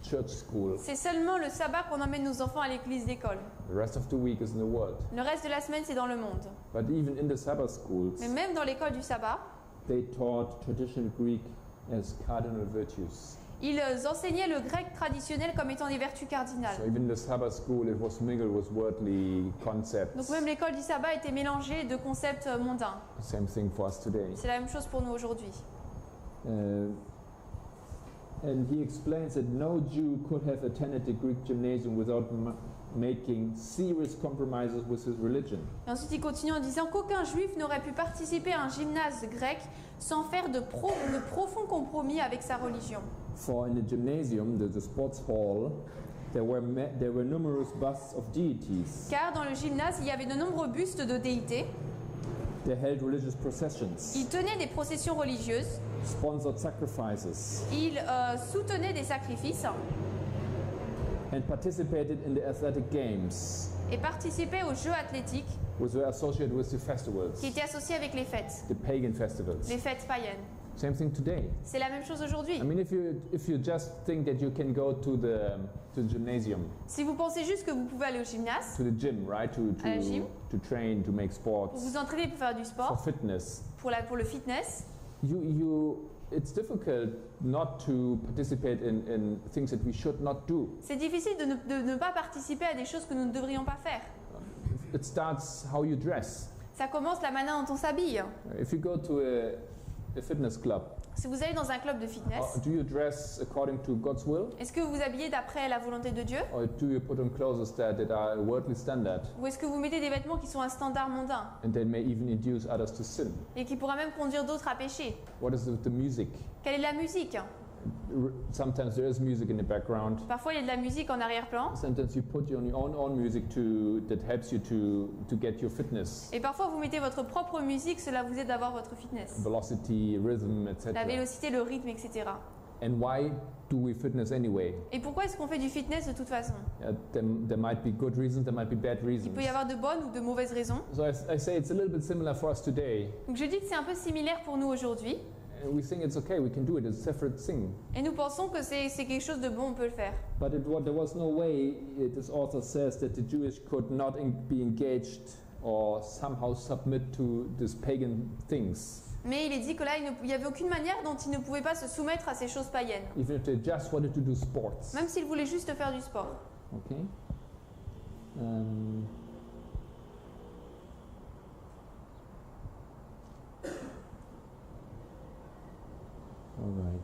church school.
C'est seulement le sabbat qu'on emmène nos enfants à l'église d'école.
The rest of the week is in the world.
Le reste de la semaine, c'est dans le monde.
But even in the Sabbath schools,
Mais même dans l'école du sabbat,
they taught traditional Greek as cardinal virtues.
ils enseignaient le grec traditionnel comme étant des vertus cardinales.
So even in the Sabbath school, it was mingled with worldly concepts.
Donc même l'école du sabbat était mélangée de concepts mondains.
Same thing for us today.
C'est la même chose pour nous aujourd'hui.
And he explains that no Jew could have attended the Greek gymnasium without making serious compromises with his religion.
Et ensuite il continue en disant qu'aucun juif n'aurait pu participer à un gymnase grec sans faire de profonds compromis avec sa religion.
For in the gymnasium, the sports hall, there were numerous busts of deities.
Car dans le gymnase, il y avait de nombreux bustes de déités.
They held religious processions,
Ils tenaient des processions religieuses.
sponsored sacrifices,
Ils soutenaient des sacrifices
and participated in the athletic games,
et participaient aux jeux athlétiques
which were associated with the festivals,
qui étaient associés avec les fêtes
pagan festivals.
les fêtes païennes.
Same thing today.
C'est la même chose aujourd'hui.
I mean, if you just think that you can go to the gymnasium,
Si vous pensez juste que vous pouvez aller au gymnase,
to the gym, right,
À la gym.
to train, to make sports,
pour vous entraîner pour faire du
for
sport,
fitness,
pour le fitness,
it's difficult not to participate in things that we should not do.
c'est difficile de ne pas participer à des choses que nous ne devrions pas faire.
It starts how you dress.
Ça commence la manière dont on s'habille.
If you go to a fitness club,
Si vous allez dans un club de fitness,
do you dress according to God's will,
est-ce que vous vous habillez d'après la volonté de Dieu
or do you put on clothes that are worldly standard
ou est-ce que vous mettez des vêtements qui sont un standard mondain
and they may even induce others to sin?
et qui pourraient même conduire d'autres à pécher?
What is with the music?
Quelle est la musique?
Sometimes there is music in the background.
Parfois il y a de la musique en arrière-plan
Sometimes you put your own music that helps you to get your fitness,
et parfois vous mettez votre propre musique, cela vous aide d'avoir votre fitness.
velocity, rhythm, etc.
La vélocité, le rythme, etc.
And why do we fitness anyway?
Et pourquoi est-ce qu'on fait du fitness de toute façon?
There might be good reasons, there might be bad
Il
reasons.
peut y avoir de bonnes ou de mauvaises raisons.
So I say it's a little bit similar for us today.
Donc je dis que c'est un peu similaire pour nous aujourd'hui
And we think it's okay, we can do it, it's a separate thing.
et nous pensons que c'est quelque chose de bon, on peut le faire.
But there was no way, this author says, that the Jewish could not be engaged or somehow submit to these pagan things,
Mais il est dit que là, il n'y avait aucune manière dont ils ne pouvaient pas se soumettre à ces choses païennes,
even if they just wanted to do sports.
même s'ils voulaient juste faire du sport.
Okay? All right.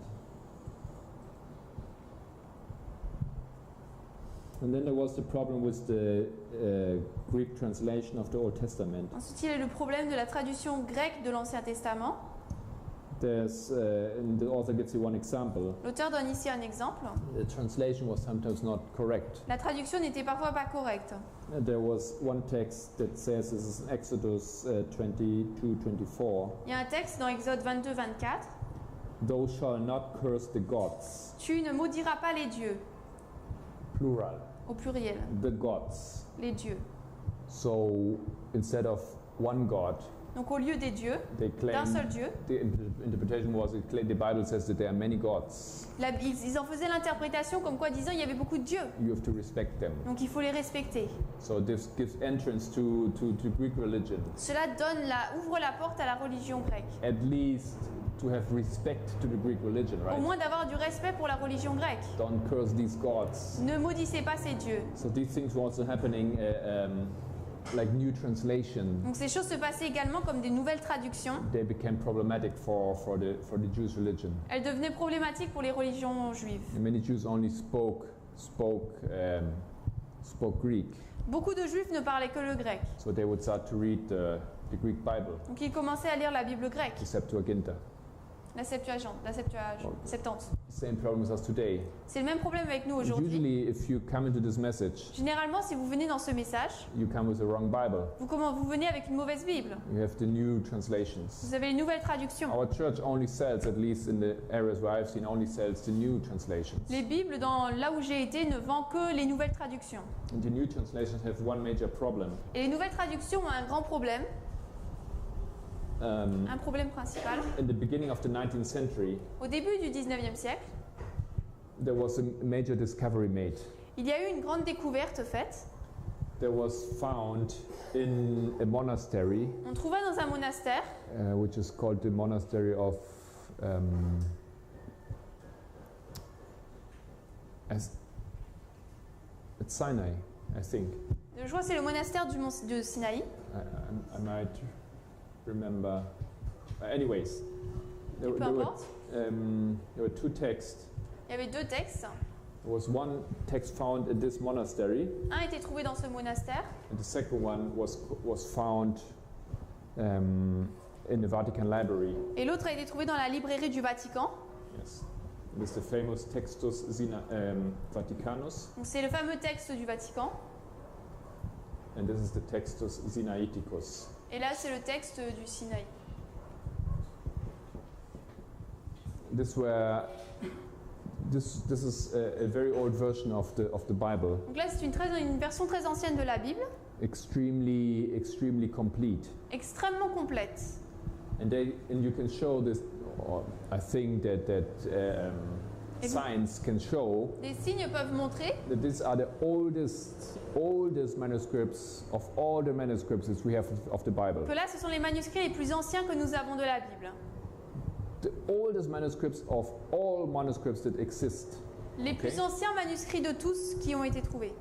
And then there was the problem with the Greek translation of the Old Testament.
Ensuite, il y a le problème de la traduction grecque de l'Ancien Testament.
And the author gives you one example.
L'auteur donne ici un exemple.
The translation was sometimes not correct.
La traduction n'était parfois pas correcte.
There was one text that says, this is Exodus 22:24.
Il y a un texte dans Exode 22-24.
Thou shalt not curse the gods.
Tu ne maudiras pas les dieux,
Plural.
au pluriel,
The gods.
les dieux.
So instead of one God,
Donc au lieu des dieux,
they
d'un
claim.
seul Dieu,
The interpretation was the Bible says that there are many gods.
ils en faisaient l'interprétation comme quoi disant il y avait beaucoup de dieux.
You have to respect them.
Donc il faut les respecter.
So this gives entrance to Greek religion.
Cela ouvre la porte à la religion grecque.
At least to have respect to the Greek religion,
Au
right?
moins d'avoir du respect pour la religion grecque.
Don't curse these gods.
Ne maudissez pas ces dieux.
So these things were also happening, like new translation.
Donc ces choses se passaient également comme des nouvelles traductions.
They became problematic for the Jewish religion.
Elles devenaient problématiques pour les religions juives.
And many Jews only spoke Greek,
Beaucoup de juifs ne parlaient que le grec.
so they would start to read the Greek Bible,
Donc ils commençaient à lire la Bible grecque,
the Septuaginta.
la Septante.
Same problem with us today.
C'est le même problème avec nous aujourd'hui.
Usually, if you come into this message,
Généralement, si vous venez dans ce message,
you come with the wrong Bible.
vous venez avec une mauvaise Bible.
You have the new translations.
Vous avez les nouvelles traductions.
Our church only sells, at least in the areas where I've seen, only sells the new translations.
Les Bibles, là où j'ai été, ne vendent que les nouvelles traductions.
And the new translations have one major problem.
Et les nouvelles traductions ont un grand problème, un problème principal.
In the beginning of the 19th century,
Au début du 19e siècle,
there was a major discovery made.
il y a eu une grande découverte faite.
There was found in a monastery,
On trouva dans un monastère,
which is called the monastery of at Sinai, I think.
je crois que c'est le monastère de Sinaï.
I might remember. Anyways,
Peu importe.
there were two texts.
Il y avait deux textes.
There was one text found at this monastery,
Un était trouvé dans ce monastère
and the second one was found in the Vatican Library.
et l'autre a été trouvé dans la librairie du Vatican.
Yes, it is the famous Textus Vaticanus,
Donc c'est le fameux texte du Vatican.
and this is the Textus Sinaiticus.
Et là, c'est le texte du Sinaï.
This is a very old version of the Bible,
Donc là, c'est une version très ancienne de la Bible,
extremely complete.
extrêmement complète.
And you can show this, or I think that
Et vous-
science can show
Les signes peuvent montrer
that these are the oldest manuscripts of all the manuscripts that we have of the Bible.
que là, ce sont les manuscrits les plus anciens que nous avons de la Bible.
The oldest manuscripts of all manuscripts that exist.
Les plus anciens manuscrits de tous qui ont été trouvés.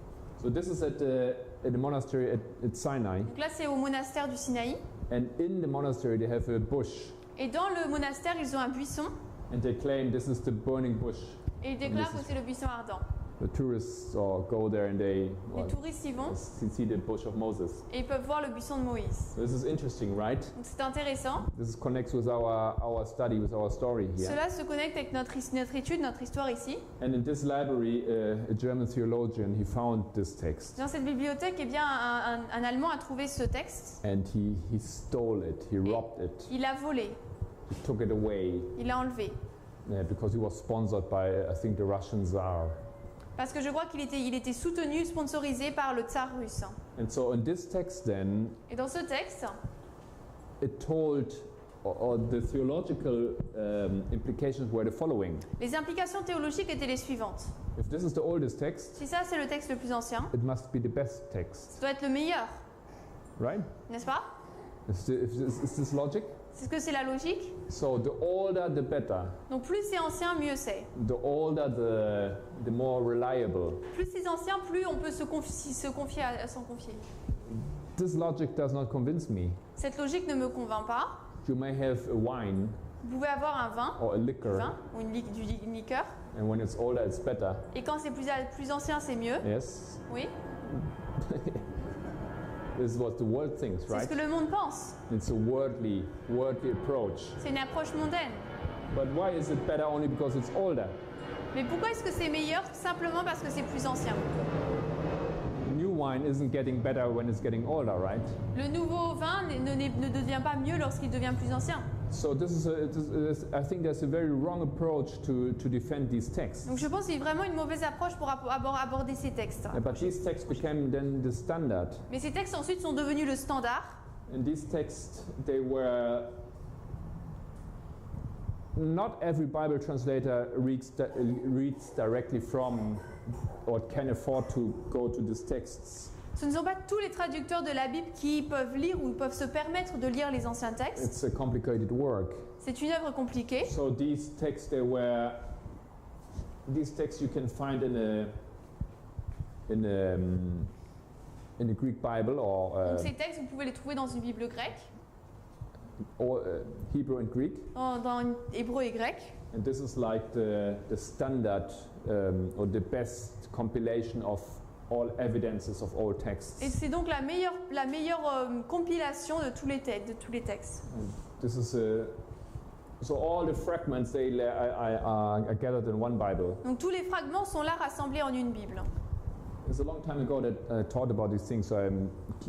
So this is at the monastery at Sinai,
Donc là, c'est au monastère du Sinaï.
and in the monastery they have a bush,
Et dans le monastère, ils ont un buisson.
and they claim this is the burning bush.
Et ils déclarent que c'est le buisson ardent.
The tourists go there and they
Les touristes y vont
see the bush of Moses.
et ils peuvent voir le buisson de Moïse.
So this is interesting, right?
Donc c'est intéressant.
This connects with our study, with our story here.
Cela se connecte avec notre étude, notre histoire ici.
And in this library, a German theologian, he found this text,
Dans cette bibliothèque, eh bien, un Allemand a trouvé ce texte.
and he stole it, he robbed it,
Il l'a volé,
he took it away,
il l'a enlevé.
because he was sponsored by, I think, the Russian Tsar.
Parce que je crois qu'il était soutenu, sponsorisé par le tsar russe.
And so in this text then,
Et dans ce texte,
it told, or the theological implications were the following.
les implications théologiques étaient les suivantes.
If this is the oldest text,
Si ça, c'est le texte le plus ancien,
it must be the best text,
ça doit être le meilleur,
right?
n'est-ce pas?
Is this logic?
C'est ce que c'est la logique.
So the older, the better.
Donc plus c'est ancien, mieux c'est.
The older, the more reliable.
Plus c'est ancien, plus on peut s'en confier.
This logic does not convince me.
Cette logique ne me convainc pas.
You may have a wine
Vous pouvez avoir un vin,
or a liquor,
ou une liqueur,
and when it's older, it's better.
et quand c'est plus ancien, c'est mieux.
Yes?
Oui,
This is what the world thinks,
c'est ce
right?
que le monde pense.
It's a worldly approach.
C'est une approche mondaine.
But why is it better only because it's older?
Mais pourquoi est-ce que c'est meilleur? Simplement parce que c'est plus ancien.
New wine isn't getting better when it's getting older, right?
Le nouveau vin ne devient pas mieux lorsqu'il devient plus ancien.
So I think there's a very wrong approach to defend these texts.
Donc je pense qu'il y a vraiment une mauvaise approche pour aborder ces textes.
But these texts became then the standard.
Mais ces textes ensuite sont devenus le standard.
And these texts, they were not every Bible translator reads directly from or can afford to go to these texts.
Ce ne sont pas tous les traducteurs de la Bible qui peuvent lire ou peuvent se permettre de lire les anciens textes.
It's a complicated work.
C'est une œuvre compliquée.
So these texts you can find in a Greek Bible or
Donc ces textes, vous pouvez les trouver dans une Bible grecque,
Hebrew and Greek.
dans hébreu et grec.
And this is like the standard or the best compilation of all evidences of all texts.
Et c'est donc la meilleure compilation de tous les textes.
And this is so all the fragments are gathered in one Bible.
Donc tous les fragments sont là rassemblés en une Bible.
It's a long time ago that I taught about these things, so I'm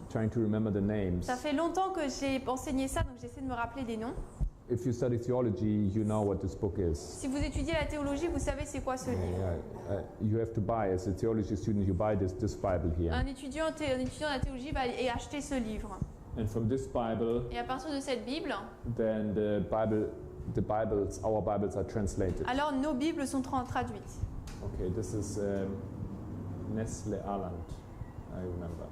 trying to remember the names.
Ça fait longtemps que j'ai enseigné ça, donc j'essaie de me rappeler des noms.
If you study theology, you know what this book is.
Si vous étudiez la théologie, vous savez c'est quoi ce livre.
You have to buy, as a theology student, you buy this Bible here.
Un étudiant de la théologie va acheter ce livre.
And from this Bible,
Et à partir de cette Bible,
then our Bibles are translated.
alors nos Bibles sont traduites.
Okay, this is Nestle Aland, I remember.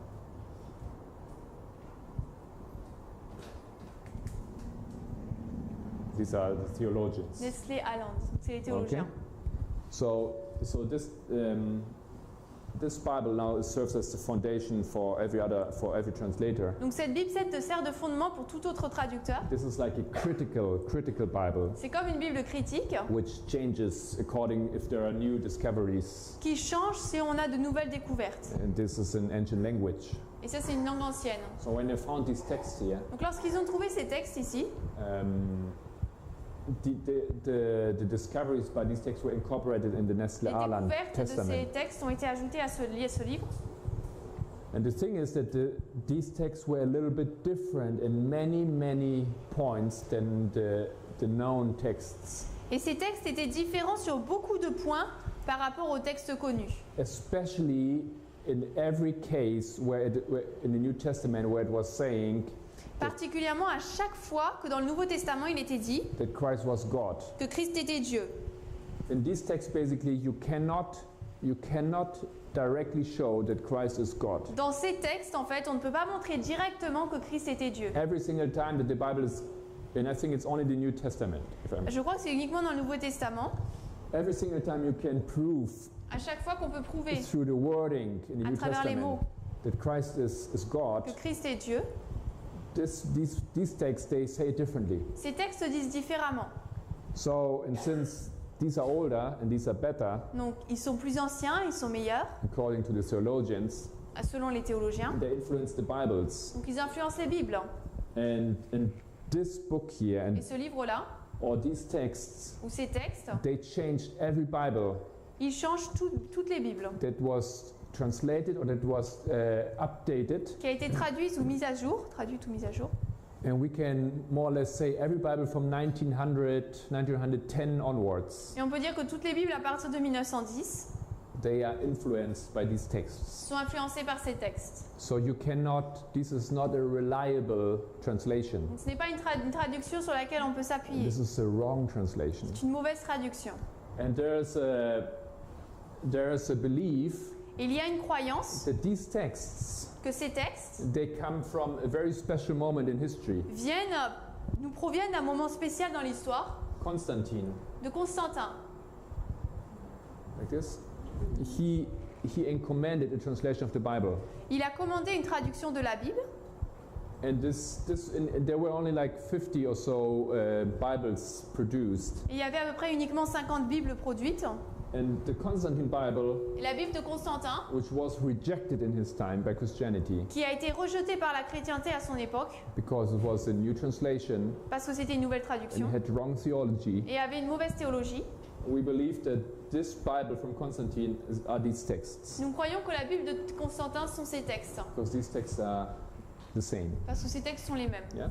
These are the theologians.
Nestlé Aland, c'est les théologiens.
Okay. So this Bible now serves as the foundation for every translator.
Donc cette Bible sert de fondement pour tout autre traducteur.
This is like a critical Bible.
C'est comme une Bible critique
Which changes according if there are new discoveries.
qui change si on a de nouvelles découvertes.
And this is an ancient language.
Et ça c'est une langue ancienne.
So when they found these texts here,
Donc lorsqu'ils ont trouvé ces textes ici,
the discoveries by these texts were incorporated in the Nestle
les
Aland
découvertes de ces
Testament.
textes ont été ajoutées à ce livre.
And the thing is that these texts were a little bit different in many points than the known texts.
Et ces textes étaient différents sur beaucoup de points par rapport aux textes connus.
Especially in every case where in the New Testament where it was saying
Particulièrement à chaque fois que dans le Nouveau Testament il était dit
that Christ was God.
que Christ était Dieu.
In these texts basically you cannot directly show that Christ is God.
Dans ces textes, en fait, on ne peut pas montrer directement que Christ était Dieu.
Every single time that the Bible is, and I think it's only the New Testament.
Je crois que c'est uniquement dans le Nouveau Testament.
Every single time you can prove
À chaque fois qu'on peut prouver
through the wording in the
à
New
travers les
Testament
mots
that Christ is God.
que Christ est Dieu,
These texts, they say it differently.
ces textes disent différemment.
So, and since these are older and these are better,
Donc, ils sont plus anciens, ils sont meilleurs,
according to the theologians,
selon les théologiens.
they influence the Bibles.
Donc, ils influencent les Bibles.
And this book here,
Et ce livre-là,
or these texts,
ou ces textes,
they changed every Bible
ils changent toutes les Bibles.
that was translated or that was updated.
Qui a été traduite ou mise à jour,
And we can more or less say every Bible from 1910 onwards,
Et on peut dire que toutes les Bibles à partir de 1910
they are influenced by these texts.
sont influencées par ces textes.
So you cannot, this is not a reliable translation.
Donc, ce n'est pas une traduction sur laquelle on peut s'appuyer.
This is a wrong translation.
C'est une mauvaise traduction.
And there's a belief
Il y a une croyance
that these texts,
que ces textes
they come from a very special moment in history.
nous proviennent d'un moment spécial dans l'histoire
Constantine,
de Constantin.
like this, he commanded a translation of the Bible.
Il a commandé une traduction de la Bible.
And there were only like 50 or so Bibles produced.
Et il y avait à peu près uniquement 50 Bibles produites.
And the Constantine Bible,
Et la Bible de Constantin,
which was rejected in his time by Christianity
qui a été rejetée par la chrétienté à son époque,
because it was a new translation
parce que c'était une nouvelle
and
traduction,
had wrong theology,
et avait une mauvaise théologie,
we believe that this Bible from Constantine are these texts,
nous croyons que la Bible de Constantin sont ces textes,
because these texts are the same.
parce que ces textes sont les mêmes.
Yeah.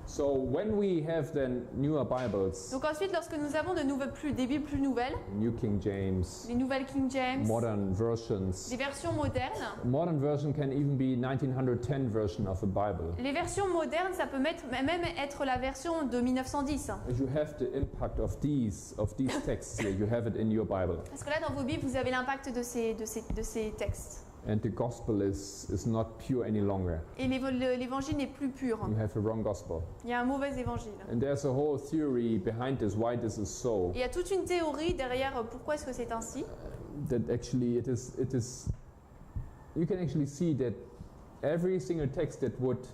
So when we have then newer Bibles,
Donc ensuite, lorsque nous avons des Bibles plus nouvelles,
New King James,
les nouvelles King James,
modern versions.
des versions modernes,
Modern version can even be 1910 version of a Bible.
les versions modernes, ça peut même être la version de 1910.
You have the impact of these texts here. You have it in your Bible,
Parce que là, dans vos Bibles, vous avez l'impact de ces textes.
and the gospel is not pure any longer.
Et l'évangile n'est plus pur.
You have a wrong gospel,
Il y a un mauvais évangile.
and there's a whole theory behind this why this is so.
Et il y a toute une théorie derrière pourquoi est-ce que c'est ainsi.
That actually it is. You can actually see that every single text that would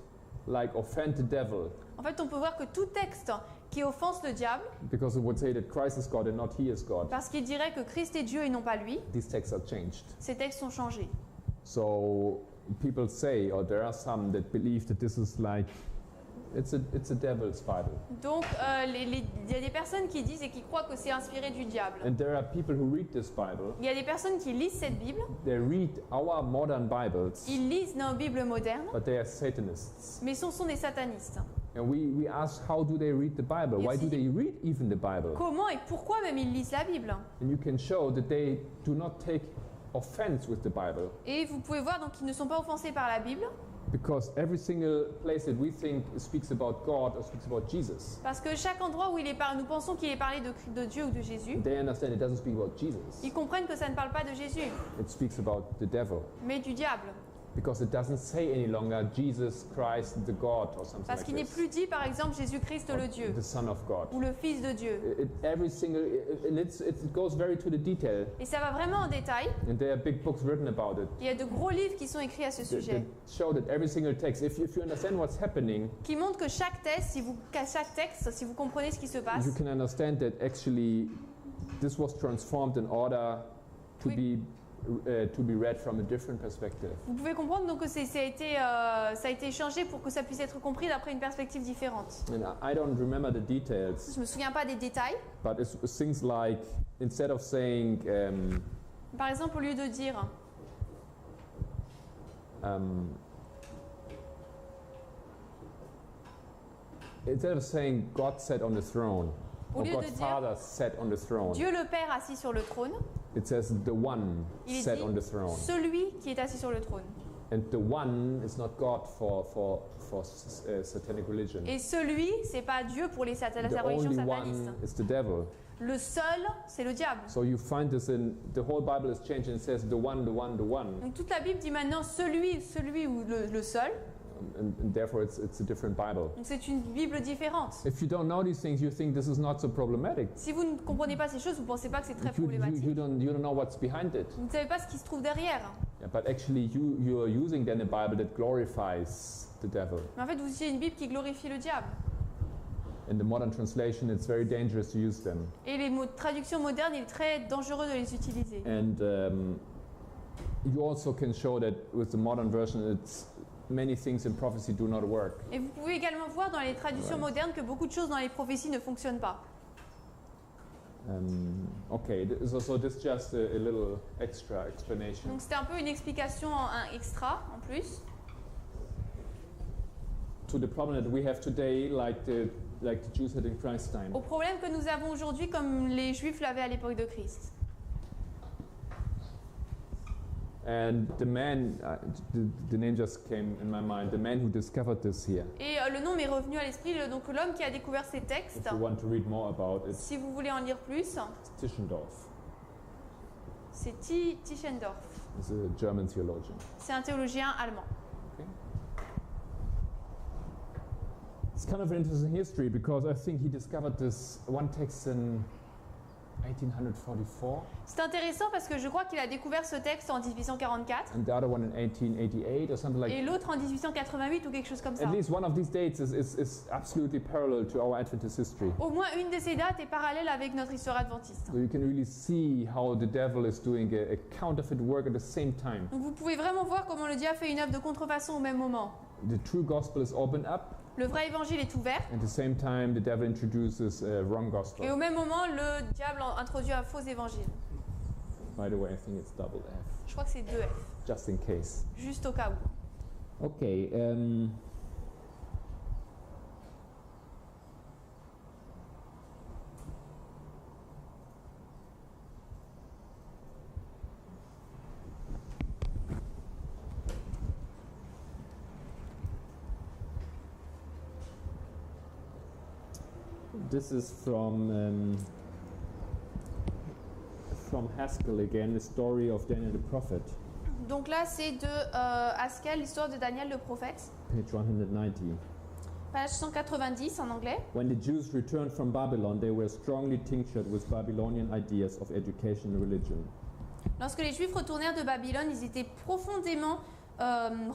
like offend the devil,
En fait, on peut voir que tout texte qui offense le diable,
because it would say that Christ is God and not he is God.
parce qu'il dirait que Christ est Dieu et non pas lui,
These texts are changed.
ces textes sont changés.
So people say, or there are some that believe that this is like, it's a devil's Bible.
Donc, il y a des personnes qui disent et qui croient que c'est inspiré du diable.
And there are people who read this Bible.
Il y a des personnes qui lisent cette Bible,
They read our modern Bibles,
ils lisent nos Bibles modernes,
but they are Satanists.
mais ce sont des satanistes.
And we ask, how do they read the Bible? Why do they read even the Bible?
Comment et pourquoi même ils lisent la Bible?
And you can show that they do not take offense with the Bible,
Et vous pouvez voir donc qu'ils ne sont pas offensés par la Bible,
because every single place that we think speaks about God or speaks about Jesus,
parce que chaque endroit où nous pensons qu'il est parlé de Dieu ou de Jésus,
they understand it doesn't speak about Jesus.
ils comprennent que ça ne parle pas de Jésus,
It speaks about the devil,
mais du diable.
because it doesn't say any longer Jesus Christ the God or something
Parce
like
qu'il n'est
this,
plus dit, par exemple, Jésus-Christ
or
le Dieu
the Son of God.
ou le Fils de Dieu.
And it goes very to the detail,
Et ça va vraiment en détail.
and there are big books written about it
Il y a de gros livres qui sont écrits à ce
that
sujet,
show that every single text, if you understand what's happening,
qui montrent que chaque texte, si vous comprenez ce qui se passe,
you can understand that actually this was transformed in order to
Oui.
to be read from a different perspective.
vous pouvez comprendre donc que ça a été changé pour que ça puisse être compris d'après une perspective différente.
And I don't remember the details,
Je ne me souviens pas des détails.
but it's things like, instead of saying
Par exemple, au lieu de dire
God sat on the throne,
Au
or
lieu
God
de dire
Father sat on the throne,
Dieu le Père assis sur le trône,
it says the one
il est
sat
dit
on the throne.
celui qui est assis sur le trône.
And the one is not God for satanic religion.
Et celui, c'est pas Dieu pour la
The
religion
only
sataniste.
one is the devil.
Le seul, c'est le diable.
So you find this in the whole Bible is changed and it says the one, the one, the one,
Donc toute la Bible dit maintenant celui ou le seul.
and therefore it's a different Bible.
Donc c'est une Bible différente.
If you don't know these things, you think this is not so problematic.
Si vous ne comprenez pas ces choses, vous ne pensez pas que c'est très
You
problématique.
don't know what's behind it.
Vous ne savez pas ce qui se trouve derrière.
Yeah, but actually you are using then a Bible that glorifies the devil.
Mais en fait, vous utilisez une Bible qui glorifie le diable.
In the modern translation, it's very dangerous to use them.
Et les traductions modernes, il est très dangereux de les utiliser.
And you also can show that with the modern version, it's many things in prophecy do not work.
Et vous pouvez également voir dans les traductions
Ouais.
modernes que beaucoup de choses dans les prophéties ne fonctionnent pas.
Okay, so this just a little extra explanation.
Donc c'était un peu une explication un extra en plus
To the problem that we have today, like the Jews had in Christ's time.
au problème que nous avons aujourd'hui comme les Juifs l'avaient à l'époque de Christ.
And the man, the name just came in my mind, the man who discovered this here.
Et le nom m'est revenu à l'esprit, donc l'homme qui a découvert ces textes.
If you want to read more about it,
Si vous voulez en lire plus,
it's Tischendorf.
c'est Tischendorf.
He's a German theologian.
C'est un théologien allemand.
Okay. It's kind of an interesting history because I think he discovered this one text in 1844,
C'est intéressant parce que je crois qu'il a découvert ce texte en 1844
and the other one in 1888 or something like
et l'autre en 1888 ou quelque chose comme ça.
At least one of these dates is absolutely parallel to our Adventist history.
Au moins une de ces dates est parallèle avec notre histoire adventiste.
So you can really see how the devil is doing a counterfeit work at the same time.
Donc vous pouvez vraiment voir comment le diable fait une œuvre de contrefaçon au même moment.
The true gospel is opened up,
Le vrai évangile est ouvert
and at the same time the devil introduces a wrong gospel.
et au même moment le diable introduit un faux évangile.
By the way, I think it's double F,
Je crois que c'est 2F,
just in case.
juste au cas où.
Okay. This is from Haskell again, the story of Daniel the prophet,
Donc là c'est de Haskell, l'histoire de Daniel le prophète,
page 190.
page 190 en anglais.
When the Jews returned from Babylon, they were strongly tinctured with Babylonian ideas of education and religion.
Lorsque les Juifs retournèrent de Babylone, ils étaient profondément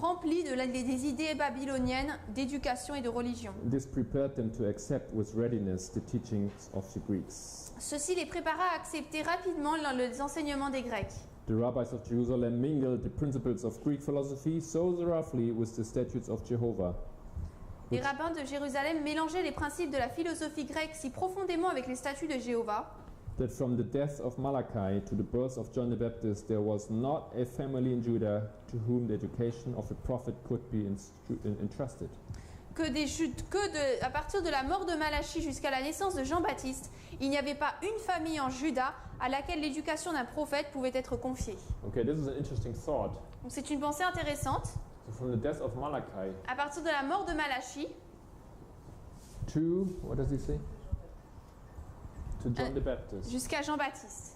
remplis des idées babyloniennes d'éducation et de religion.
This prepared them to accept with readiness the teachings of the Greeks.
Ceci les prépara à accepter rapidement les enseignements des Grecs.
The rabbis of Jerusalem mingled the principles of Greek philosophy so thoroughly with the statutes of Jehovah.
Les rabbins de Jérusalem mélangeaient les principes de la philosophie grecque si profondément avec les statuts de Jéhovah
That from the death of Malachi to the birth of John the Baptist, there was not a family in Judah to whom the education of a prophet could be entrusted.
À partir de la mort de Malachie jusqu'à la naissance de Jean-Baptiste, il n'y avait pas une famille en Juda à laquelle l'éducation d'un prophète pouvait être confiée.
Okay, this is an interesting thought.
Donc c'est une pensée intéressante.
So from the death of Malachi
À partir de la mort de Malachie
to, what does he say? To John the Baptist.
jusqu'à Jean-Baptiste,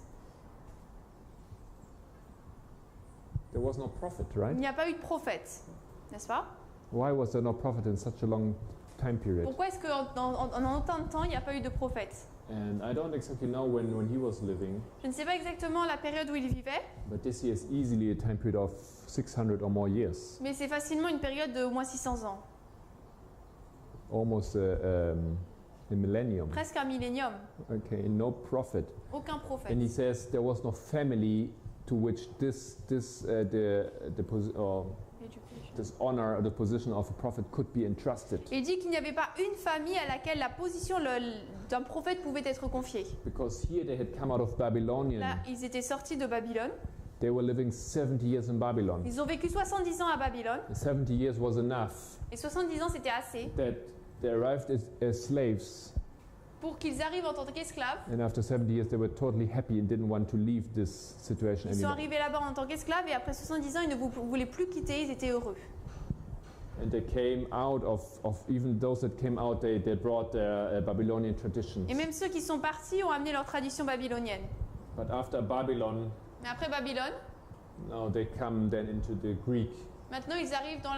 There was no prophet,
il
right?
n'y a pas eu de prophète, n'est-ce pas?
Why was there no prophet in such a long time period?
Pourquoi est-ce qu'en autant de temps, il n'y a pas eu de prophète?
And I don't exactly know when he was living,
Je ne sais pas exactement la période où il vivait,
but this year is easily a time period of 600 or more years.
mais c'est facilement une période de au moins 600 ans,
Almost a millennium.
presque un millénium.
Okay, no prophet.
Aucun prophète.
And he says there was no family to which this honor or the position of a prophet could be entrusted,
Il dit qu'il n'y avait pas une famille à laquelle la position d'un prophète pouvait être confiée.
because here they had come out of Babylonian.
Là, ils étaient sortis de Babylone.
They were living 70 years in Babylon.
Ils ont vécu 70 ans à Babylone.
And 70 years was enough
Et 70 ans, c'était assez
that they arrived as slaves,
pour qu'ils arrivent en tant qu'esclaves.
and after 70 years they were totally happy and didn't want to leave this situation
Ils sont
anymore.
arrivés là-bas en tant qu'esclaves et après 70 ans, ils ne voulaient plus quitter, ils étaient heureux.
And they came out of even those that came out, they brought their Babylonian traditions.
Et même ceux qui sont partis ont amené leur tradition babylonienne.
But after Babylon,
Mais après Babylone,
now they come then into the Greek.
maintenant ils arrivent dans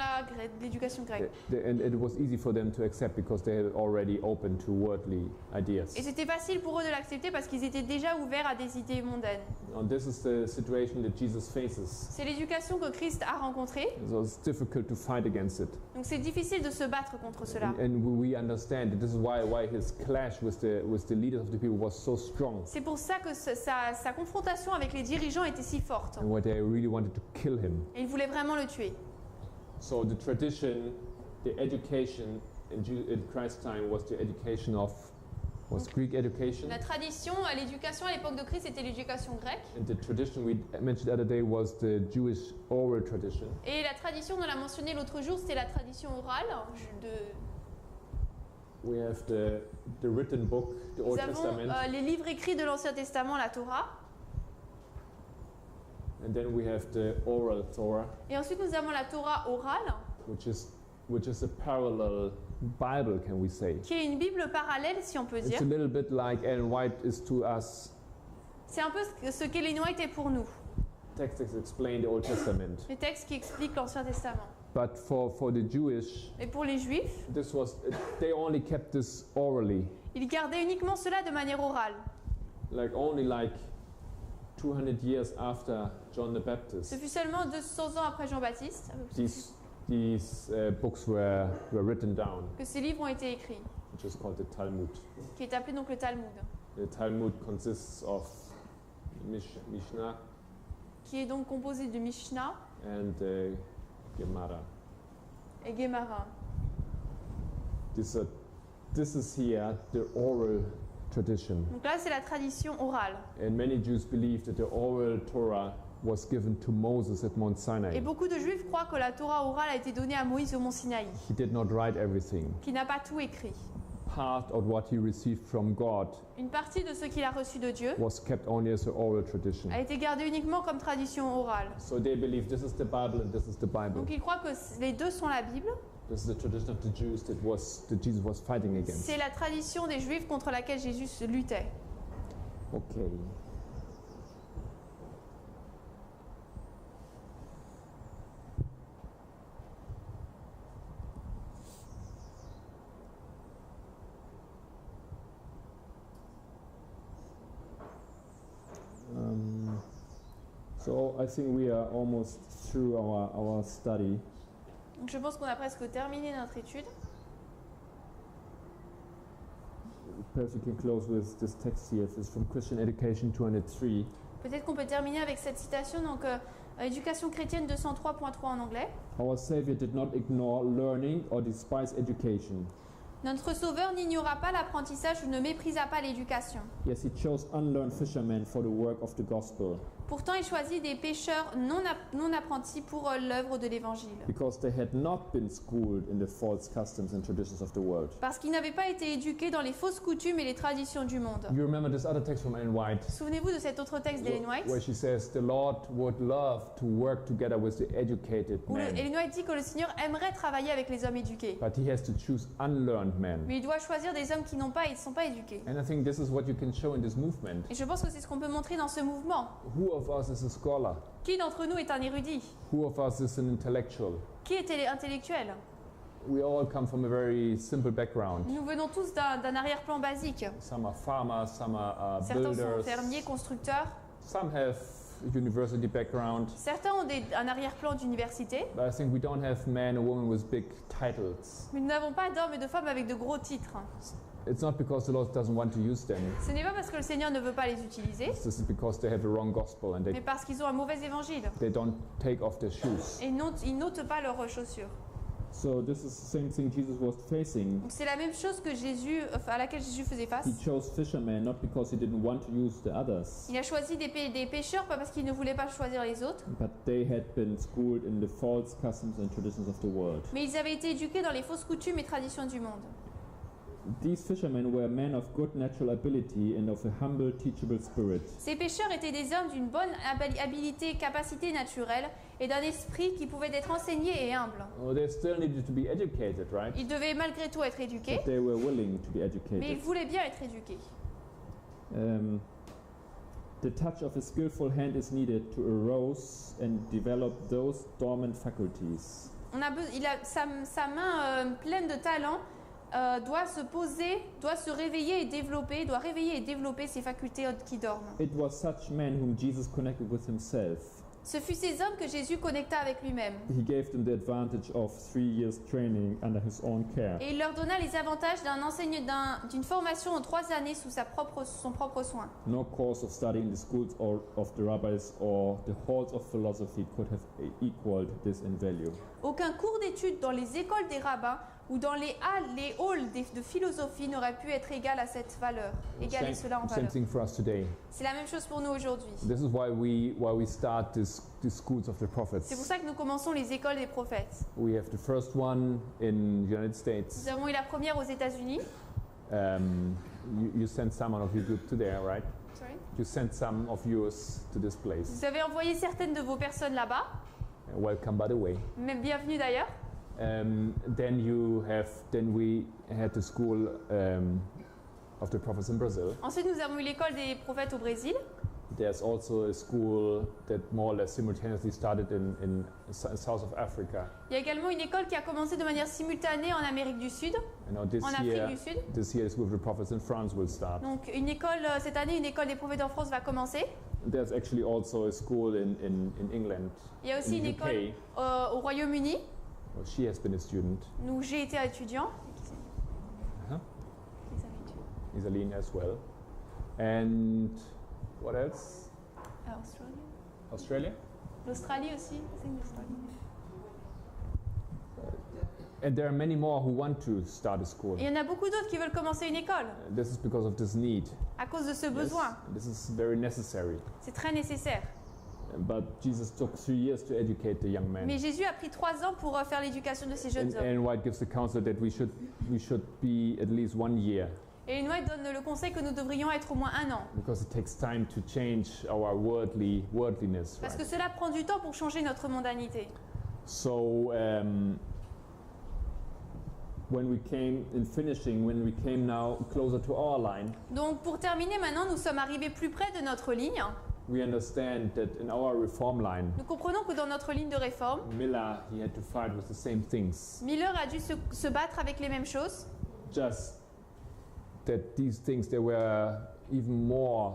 l'éducation grecque.
And it was easy for them to accept because they had already opened to worldly ideas.
Et c'était facile pour eux de l'accepter parce qu'ils étaient déjà ouverts à des idées mondaines.
And this is the situation that Jesus faces.
C'est l'éducation que Christ a rencontrée,
So it's difficult to fight against it.
donc c'est difficile de se battre contre cela.
And we understand that this is why his clash with the leaders of the people was so strong,
C'est pour ça que sa confrontation avec les dirigeants était si forte.
and why they really wanted to kill him.
Et ils voulaient vraiment le tuer.
So the tradition, the education in Christ's time was Greek education.
La tradition, l'éducation à l'époque de Christ, c'était l'éducation grecque.
And the tradition we mentioned the other day was the Jewish oral tradition.
Et la tradition, on l'a mentionné l'autre jour, c'était la tradition orale.
We have the written book, the
Nous
Old
avons
Testament,
les livres écrits de l'Ancien Testament, la Torah.
and then we have the oral Torah,
Et ensuite, nous avons la Torah orale,
which is a parallel Bible, can we say?
qui est une Bible parallèle, si on peut
It's
dire.
a little bit like Ellen White is to us.
C'est un peu ce qu'Ellen White est pour nous.
Texts explain the Old Testament,
Les textes qui expliquent l'Ancien Testament.
but for the Jewish,
Et pour les Juifs,
they only kept this orally.
ils gardaient uniquement cela de manière orale.
like only like 200 years after John the
Ce
Baptist,
fut seulement 200 ans après Jean-Baptiste, un peu plus,
these books were written down,
que ces livres ont été écrits,
which is called the Talmud.
qui est appelé donc le Talmud,
The Talmud consists of Mishnah
qui est donc composé de Mishnah
and Gemara.
et Gemara.
This is here the oral tradition.
Donc là, c'est la tradition orale.
And many Jews believe that the oral Torah was given to Moses at Mount
Et
Sinai.
beaucoup de Juifs croient que la Torah orale a été donnée à Moïse au mont Sinaï,
He did not write everything.
qui n'a pas tout écrit.
Part of what he received from God
Une partie de ce qu'il a reçu de Dieu
was kept only as an oral tradition.
a été gardée uniquement comme tradition orale.
So they believe this is the Bible and this is the Bible.
Donc ils croient que les deux sont la Bible.
This is the tradition of the Jews that Jesus was fighting against.
C'est la tradition des Juifs contre laquelle Jésus luttait.
Okay. So I think we are almost through our study.
Donc je pense qu'on a presque terminé notre étude.
Perhaps you can close with this text here. It's from Christian Education 203.
Peut-être qu'on peut terminer avec cette citation, donc Éducation chrétienne 203.3 en anglais.
Our Savior did not ignore learning or despise education.
Notre Sauveur n'ignora pas l'apprentissage ou ne méprisa pas l'éducation.
Yes, he chose unlearned fishermen for the work of the gospel
Pourtant, il choisit des pêcheurs non apprentis pour l'œuvre de l'Évangile.
because they had not been schooled in the false customs and traditions of the world.
Parce qu'ils n'avaient pas été éduqués dans les fausses coutumes et les traditions du monde.
You remember this other text from Ellen White?
Souvenez-vous de cet autre texte d'Ellen White
Where she says the Lord would love to work together with the educated
où
men,
Ellen White dit que le Seigneur aimerait travailler avec les hommes éduqués.
but he has to choose unlearned men.
Mais il doit choisir des hommes qui ne sont pas éduqués.
And I think this is what you can show in this movement.
Et je pense que c'est ce qu'on peut montrer dans ce mouvement.
Who of us is a scholar?
Qui d'entre nous est un érudit?
Who of us is an intellectual?
Qui est intellectuel?
We all come from a very simple background.
Nous venons tous d'un arrière-plan basique.
Some are farmers, some are
Certains sont
builders,
fermiers, constructeurs.
some have university background.
Certains ont un arrière-plan d'université.
But I think we don't have men or women with big titles.
Mais nous n'avons pas d'hommes et de femmes avec de gros titres.
It's not because the Lord doesn't want to use them.
Ce n'est pas parce que le Seigneur ne veut pas les utiliser,
This is because they have a wrong gospel and
mais parce qu'ils ont un mauvais évangile.
they don't take off their shoes.
Et ils n'ôtent pas leurs chaussures.
So this is the same thing Jesus was facing.
Donc c'est la même chose que à laquelle Jésus faisait face.
He chose fishermen not because he didn't want to use the others,
Il a choisi des pêcheurs, pas parce qu'il ne voulait pas choisir les autres,
but they had been schooled in the false customs and traditions of the world.
mais ils avaient été éduqués dans les fausses coutumes et traditions du monde.
These fishermen were men of good natural ability and of a humble, teachable spirit.
Ces pêcheurs étaient des hommes d'une bonne habilité, capacité naturelle et d'un esprit qui pouvait être enseigné et humble.
Oh, they still needed to be educated, right?
Ils devaient malgré tout être éduqués,
But they were willing to be
mais ils
educated.
voulaient bien être éduqués.
The touch of a skillful hand is needed to arouse and develop those dormant faculties.
Sa main pleine de talent doit se poser, doit se réveiller et développer, doit réveiller et développer ses facultés qui dorment.
It was such men whom Jesus connected with himself.
Ce fut ces hommes que Jésus connecta avec lui-même.
He gave them the advantage of 3 years training under his own care.
Et il leur donna les avantages d'une formation en 3 années sous son propre soin.
No course of study in the schools of the rabbis or the halls of philosophy could have equaled this in value.
Aucun cours d'études dans les écoles des rabbins ou dans les halls de philosophie n'aurait pu être égal à cette valeur, égaler cela en
Same
valeur.
thing for us today.
C'est la même chose pour nous aujourd'hui.
This is why we start these schools of the prophets.
C'est pour ça que nous commençons les écoles des prophètes.
We have the first one in the United States.
Nous avons eu la première aux États-Unis.
You sent someone of your group to there, right?
Sorry.
You sent some of yours to this place.
Vous avez envoyé certaines de vos personnes là-bas.
Welcome, by the way.
Même bienvenue d'ailleurs.
Then we had the school of the prophets in Brazil.
Ensuite, nous avons eu l'école des prophètes au Brésil.
there's also a school that more or less simultaneously started in south of Africa.
Il y a également une école qui a commencé de manière simultanée en Amérique du Sud,
You know, this
en Afrique du Sud.
this year, the School of the Prophets in France will start.
Donc une école, cette année, une école des prophètes en France va commencer.
There's actually also a school in England,
Il y a aussi
in
une
the
école
UK.
au Royaume-Uni,
Well, she has been a student.
où j'ai été étudiant.
Uh-huh.
Les habitudes.
Isaline as well. And what else?
Australie.
Australia?
L'Australie aussi, c'est une Australie.
And there are many more who want to start a school.
Et il y en a beaucoup d'autres qui veulent commencer une école
This is because of this need.
à cause de ce
Yes,
besoin.
this is very necessary.
C'est très nécessaire.
But Jesus took 3 years to educate the young
Mais
men.
Jésus a pris 3 ans pour faire l'éducation de ces jeunes
And
hommes.
Ellen White gives the counsel that we should be at least 1 year,
Et Ellen White donne le conseil que nous devrions être au moins 1 an.
because it takes time to change our worldliness.
Parce que
Right?
cela prend du temps pour changer notre mondanité.
So when we came now closer to our line,
Donc pour terminer maintenant, nous sommes arrivés plus près de notre ligne.
we understand that in our reform line,
Nous comprenons que dans notre ligne de réforme,
Miller, he had to fight with the same things.
Miller a dû se battre avec les mêmes choses,
Just that these things, they were even more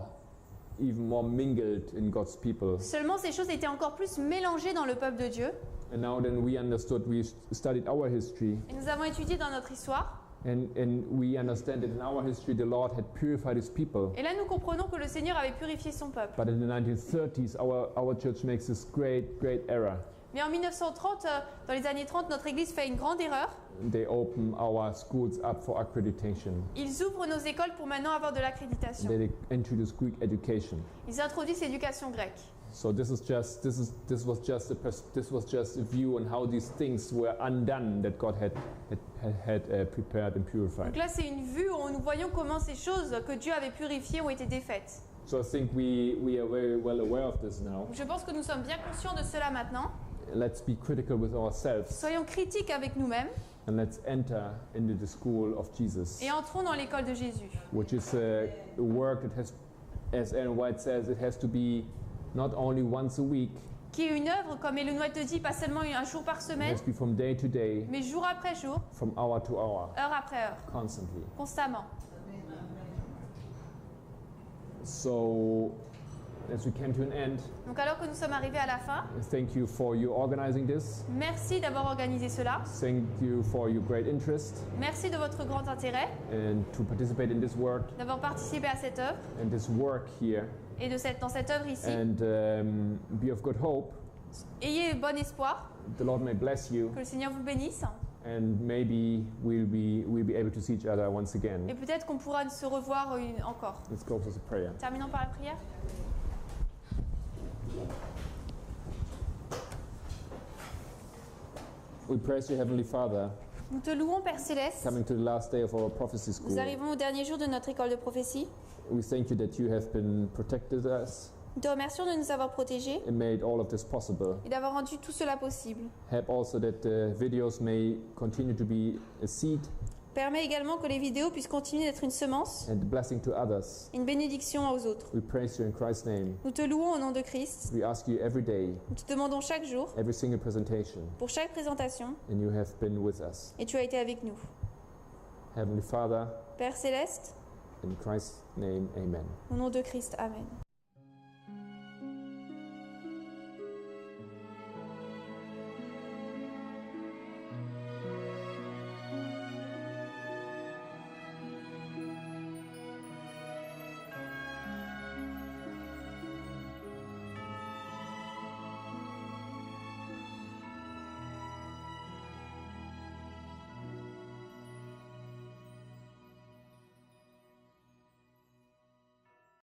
mingled in God's people.
seulement ces choses étaient encore plus mélangées dans le peuple de Dieu.
And now then we understood, we studied our history,
Et nous avons étudié dans notre histoire.
and we understand that in our history the Lord had purified his people.
Et là, nous comprenons que le Seigneur avait purifié son peuple.
But in the 1930s, our church makes this great error.
Mais en 1930, dans les années 30, notre Église fait une grande erreur.
They open our schools up for accreditation.
Ils ouvrent nos écoles pour maintenant avoir de l'accréditation.
They introduce Greek education.
Ils introduisent l'éducation grecque.
So this was just a view on how these things were undone that God had prepared and purified.
Donc là, c'est une vue où nous voyons comment ces choses que Dieu avait purifiées ont été défaites.
So I think we are very well aware of this now.
Donc je pense que nous sommes bien conscients de cela maintenant.
Let's be critical with ourselves,
Soyons critiques avec nous-mêmes
and let's enter into the school of Jesus,
et entrons dans l'école de Jésus.
which is a work that has, as Ellen White says, it has to be not only once a week,
Qui est une œuvre, comme Ellen White le dit, pas seulement un jour par
it
semaine,
has to be from day to day,
mais jour après jour,
from hour to hour,
heure après heure,
constantly.
constamment.
So, as we came to an end,
Donc alors que nous sommes arrivés à la fin,
thank you for you organizing this.
merci d'avoir organisé cela.
Thank you for your great interest
Merci de votre grand intérêt,
and to participate in this work
d'avoir participé à cette œuvre
and this work here,
et dans cette œuvre ici.
and be of good hope.
Ayez bon espoir,
The Lord may bless you,
que le Seigneur vous bénisse,
and maybe we'll be able to see each other once
et
again.
peut-être qu'on pourra se revoir encore.
Let's close with a prayer.
Terminons par la prière.
We praise you, Heavenly Father,
Nous te louons, Père Céleste.
coming to the last day of our prophecy
Nous
school.
arrivons au dernier jour de notre école de prophétie.
We thank you that you have been protected us
Nous te remercions de nous avoir protégés
and made all of this possible.
et d'avoir rendu tout cela possible.
Help also that the videos may continue to be a seed
Permets également que les vidéos puissent continuer d'être une semence,
and a blessing to others.
une bénédiction aux autres.
We praise you in Christ's name.
Nous te louons au nom de Christ.
We ask you every day,
Nous te demandons chaque jour,
every single presentation,
pour chaque présentation,
and you have been with us.
et tu as été avec nous.
Heavenly Father,
Père Céleste,
in Christ's name, amen.
au nom de Christ, Amen.